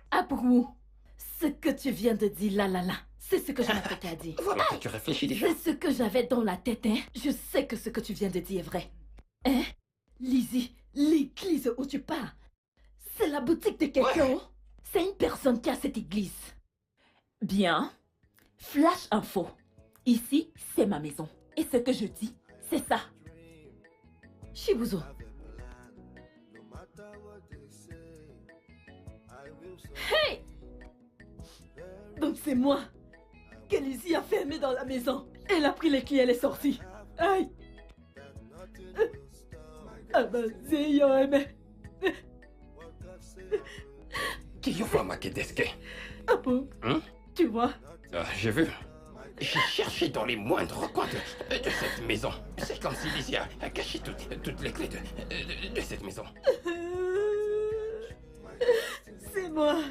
Abrou, ce que tu viens de dire là, c'est ce que je m'apprêtais à dire. Voilà que tu réfléchis déjà. C'est ce que j'avais dans la tête, hein. Je sais que ce que tu viens de dire est vrai. Hein? Lizzie, l'église où tu pars, c'est la boutique de quelqu'un? Ouais. C'est une personne qui a cette église. Bien. Flash info. Ici, c'est ma maison. Et ce que je dis, c'est ça. Shibuzo. Hey! Donc c'est moi que Lizzie a fermé dans la maison. Elle a pris les clés, elle est sortie. Aïe! Ah ben, c'est yo, mais... Kiyofa Makedeske. Ah bon? Tu vois? J'ai vu. J'ai cherché dans les moindres coins de cette maison. C'est comme si Lizzie a caché toutes les clés de cette maison. C'est moi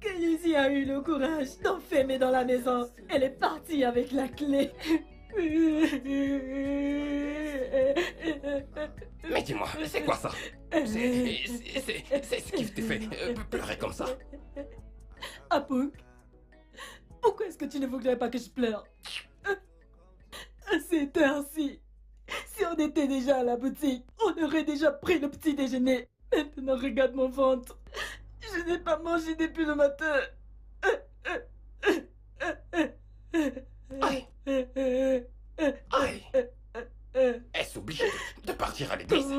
que Lizzie a eu le courage d'enfermer dans la maison. Elle est partie avec la clé. Mais dis-moi, c'est quoi ça? C'est ce qui te fait pleurer comme ça? Apouk, pourquoi est-ce que tu ne voudrais pas que je pleure? À cette heure-ci, si on était déjà à la boutique, on aurait déjà pris le petit déjeuner. Maintenant, regarde mon ventre. Je n'ai pas mangé depuis le matin. Aïe. Aïe. Est-ce obligé de partir à l'église?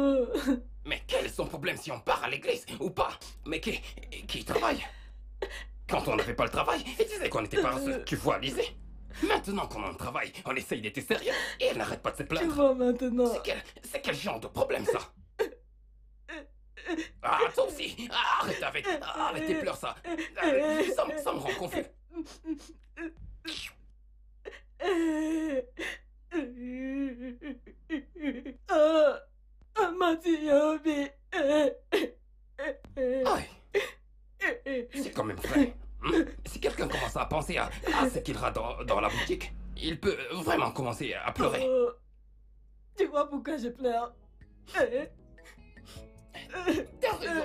Mais quel est son problème si on part à l'église ou pas? Mais qui travaille? Quand on n'avait pas le travail, il disait qu'on était paresseux. Tu vois, Lizzie? Maintenant qu'on a un travail, on essaye d'être sérieux et elle n'arrête pas de se Tu plaindre. vois maintenant. C'est quel genre de problème ça? Ah, toi aussi! Arrête tes pleurs, ça me rend confus. Mathieu. Aïe! C'est quand même vrai. Si quelqu'un commence à penser à ce qu'il aura dans la boutique, il peut vraiment commencer à pleurer. Tu vois pourquoi je pleure? T'as raison.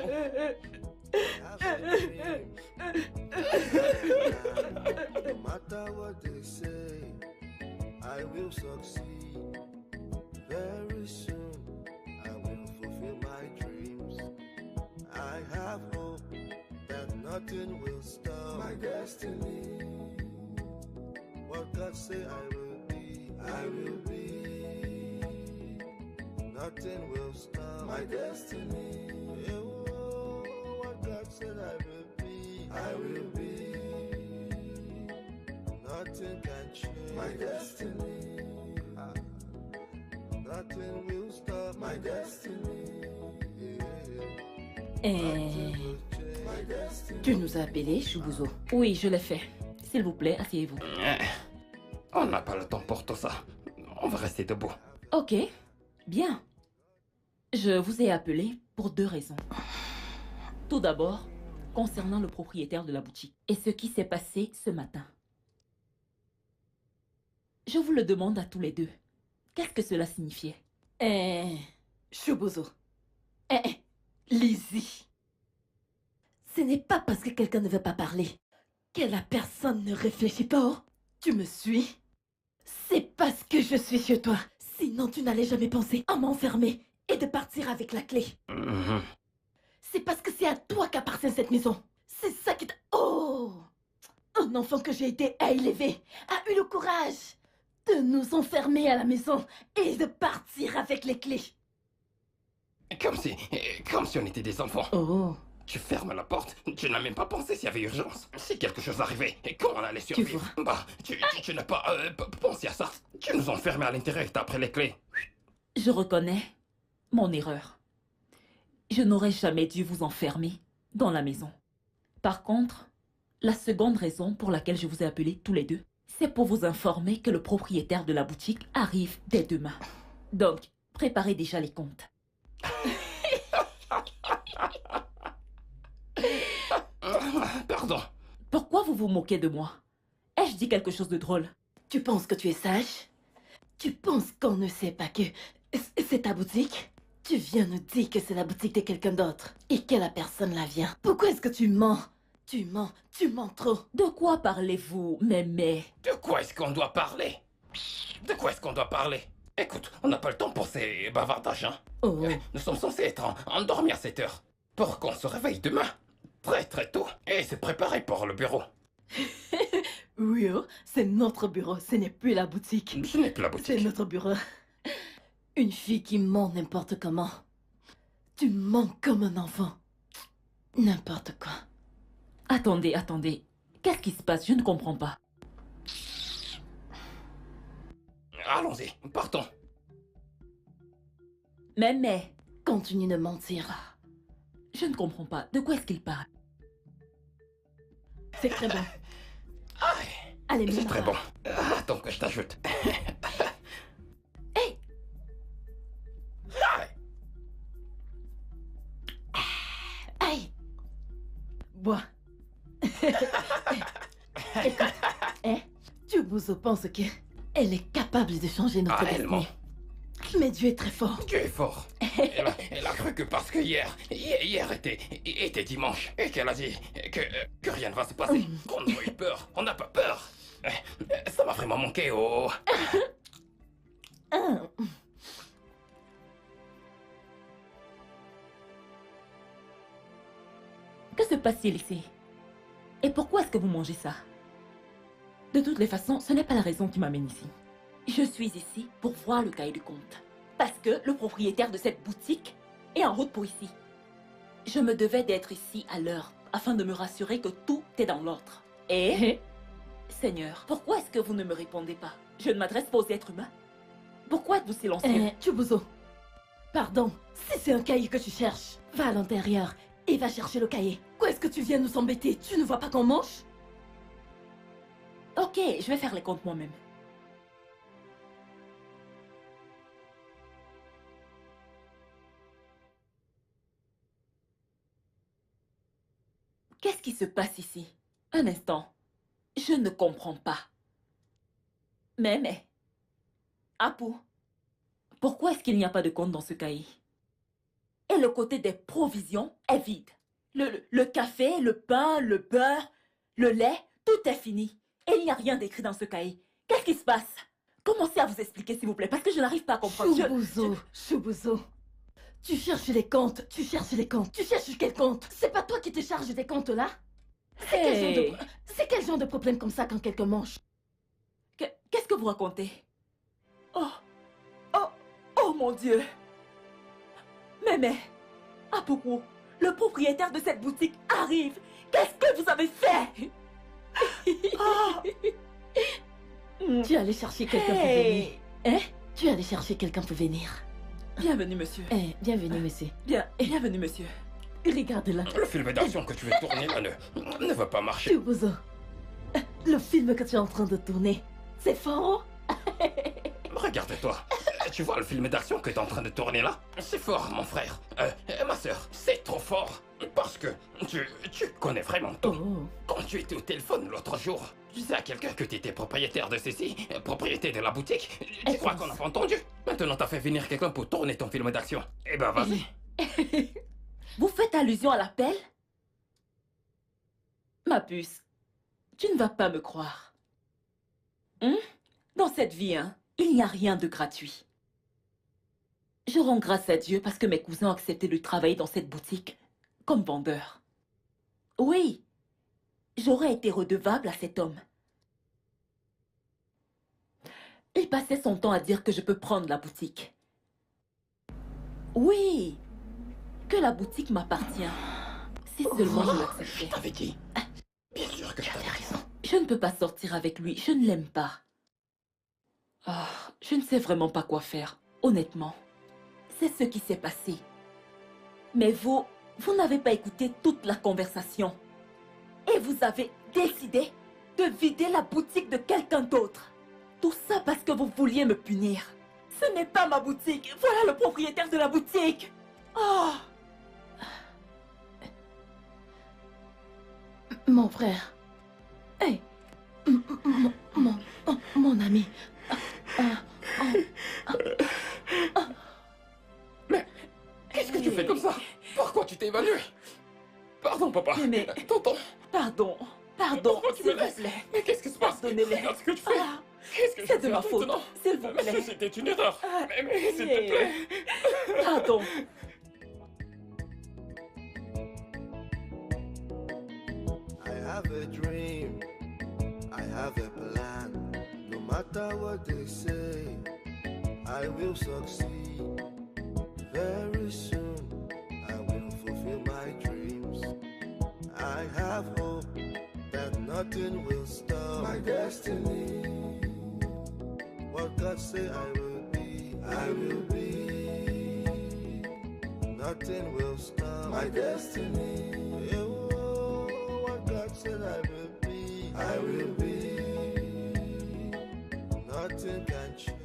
No matter what they say, I will succeed. Very soon, I will fulfill my dreams. I have hope that nothing will stop my destiny. What God say I will be, I will be. Nothing will stop my destiny. Oh, what God said I will be, I will be. Nothing can change my destiny. Nothing will stop my destiny. Nothing will change my destiny. Tu nous as appelés, Shibuzo? Oui, je l'ai fait. S'il vous plaît, asseyez-vous. On n'a pas le temps pour tout ça. On va rester debout. Ok, bien. Je vous ai appelé pour 2 raisons. Tout d'abord, concernant le propriétaire de la boutique et ce qui s'est passé ce matin. Je vous le demande à tous les deux. Qu'est-ce que cela signifiait? Choubouzou. Lizzie. Ce n'est pas parce que quelqu'un ne veut pas parler que la personne ne réfléchit pas. Oh, tu me suis? C'est parce que je suis chez toi. Sinon, tu n'allais jamais penser à m'enfermer et de partir avec la clé. C'est parce que c'est à toi qu'appartient cette maison. C'est ça qui t'a... Oh! Un enfant que j'ai été à élever a eu le courage de nous enfermer à la maison et de partir avec les clés. Comme si on était des enfants. Oh. Tu fermes la porte, tu n'as même pas pensé s'il y avait urgence. Si quelque chose arrivait, et comment on allait survivre? Bah, tu n'as pas pensé à ça. Tu nous enfermais à l'intérieur et t'as pris les clés. Je reconnais mon erreur. Je n'aurais jamais dû vous enfermer dans la maison. Par contre, la seconde raison pour laquelle je vous ai appelés tous les deux, c'est pour vous informer que le propriétaire de la boutique arrive dès demain. Donc, préparez déjà les comptes. Pardon. Pourquoi vous vous moquez de moi? Ai-je dit quelque chose de drôle? Tu penses que tu es sage? Tu penses qu'on ne sait pas que c'est ta boutique? Tu viens nous dire que c'est la boutique de quelqu'un d'autre et que la personne la vient. Pourquoi est-ce que tu mens? Tu mens trop. De quoi parlez-vous, mémé? De quoi est-ce qu'on doit parler? De quoi est-ce qu'on doit parler? Écoute, on n'a pas le temps pour ces bavardages, hein? Oh. Nous sommes censés être endormis à 7 heures. Pour qu'on se réveille demain, très très tôt, et se préparer pour le bureau. Oui, oh, c'est notre bureau, ce n'est plus la boutique. Ce n'est plus la C'est boutique. notre bureau. Une fille qui ment n'importe comment. Tu mens comme un enfant. N'importe quoi. Attendez. Qu'est-ce qui se passe? Je ne comprends pas. Allons-y, partons. Mémé, Continue de mentir. je ne comprends pas. De quoi est-ce qu'il parle? C'est très bon. Aïe, Allez, c'est mets-la. très bon. Attends que je t'ajoute. Hey! Aïe. Aïe! Bois. Écoute, Choubouzou pense que elle est capable de changer notre Elle ment. destinée. Mais Dieu est très fort. Tu es fort. Elle a cru que parce que hier était dimanche et qu'elle a dit que rien ne va se passer, qu'on a eu peur, on n'a pas peur. Ça m'a vraiment manqué, oh. Que se passe-t-il ici? Et pourquoi est-ce que vous mangez ça? De toutes les façons, ce n'est pas la raison qui m'amène ici. Je suis ici pour voir le cahier de compte. Parce que le propriétaire de cette boutique est en route pour ici. Je me devais d'être ici à l'heure afin de me rassurer que tout est dans l'ordre. Et... Seigneur, pourquoi est-ce que vous ne me répondez pas? Je ne m'adresse pas aux êtres humains. Pourquoi êtes-vous silencieux? Choubouzou, pardon, si c'est un cahier que tu cherches, va à l'intérieur et va chercher le cahier. Quoi est-ce que tu viens nous embêter? Tu ne vois pas qu'on mange? Ok, je vais faire les comptes moi-même. Qu'est-ce qui se passe ici? Un instant. Je ne comprends pas. Mais... Apu, pourquoi est-ce qu'il n'y a pas de compte dans ce cahier? Et le côté des provisions est vide. Le café, le pain, le beurre, le lait, tout est fini. Et il n'y a rien d'écrit dans ce cahier. Qu'est-ce qui se passe? Commencez à vous expliquer, s'il vous plaît, parce que je n'arrive pas à comprendre. Choubouzou. Tu cherches les comptes, tu cherches quel compte? C'est pas toi qui te charges des comptes là? C'est quel genre de problème comme ça quand quelqu'un mange? Qu'est-ce que vous racontez? Oh mon Dieu! Mais, Apuku, le propriétaire de cette boutique arrive! Qu'est-ce que vous avez fait? Tu es allé chercher quelqu'un pour venir. Tu es allé chercher quelqu'un pour venir. Bienvenue, monsieur. Bienvenue, monsieur. Bienvenue, monsieur. Regarde-la. Le film d'action que tu veux tourner là ne va pas marcher. Choubouzou, le film que tu es en train de tourner, c'est fort. Regarde-toi. Tu vois le film d'action que tu es en train de tourner là? C'est fort, mon frère. Ma soeur, c'est trop fort. Parce que tu connais vraiment tout. Oh. Quand tu étais au téléphone l'autre jour, Je disais à quelqu'un que tu étais propriétaire de ceci, propriété de la boutique. Tu crois qu'on n'a pas entendu? Maintenant, t'as fait venir quelqu'un pour tourner ton film d'action. Eh ben, vas-y. Vous faites allusion à l'appel? Ma puce, tu ne vas pas me croire. Dans cette vie, il n'y a rien de gratuit. Je rends grâce à Dieu parce que mes cousins ont accepté de travailler dans cette boutique comme vendeur. Oui, j'aurais été redevable à cet homme. Il passait son temps à dire que je peux prendre la boutique. Oui, que la boutique m'appartient. Si seulement je l'acceptais. Je t'avais dit. Bien sûr que tu avais raison. Je ne peux pas sortir avec lui, je ne l'aime pas. Je ne sais vraiment pas quoi faire, honnêtement. C'est ce qui s'est passé. Mais vous n'avez pas écouté toute la conversation. Et vous avez décidé de vider la boutique de quelqu'un d'autre. Tout ça parce que vous vouliez me punir. Ce n'est pas ma boutique. Voilà le propriétaire de la boutique. Mon frère. Hey. Mon ami. Mais qu'est-ce que tu fais comme ça? Pourquoi tu t'es évanoui? Pardon, papa. Mais... Tonton. Pardon, Pourquoi tu me s'il vous laisses? plaît. Mais qu'est-ce qui se passe? Pardonnez-les. Regarde ce que tu fais. Qu'est-ce que je C'est fais de ma faute, maintenant? s'il vous plaît. C'était une erreur. Mais s'il te plaît. Pardon. I have a dream, I have a plan. No matter what they say, I will succeed. Very soon, I will fulfill my dreams. I have hope that nothing will stop my destiny. What God say I will be, I will be. Nothing will stop my destiny. What God said I will be, I will be. Nothing can change.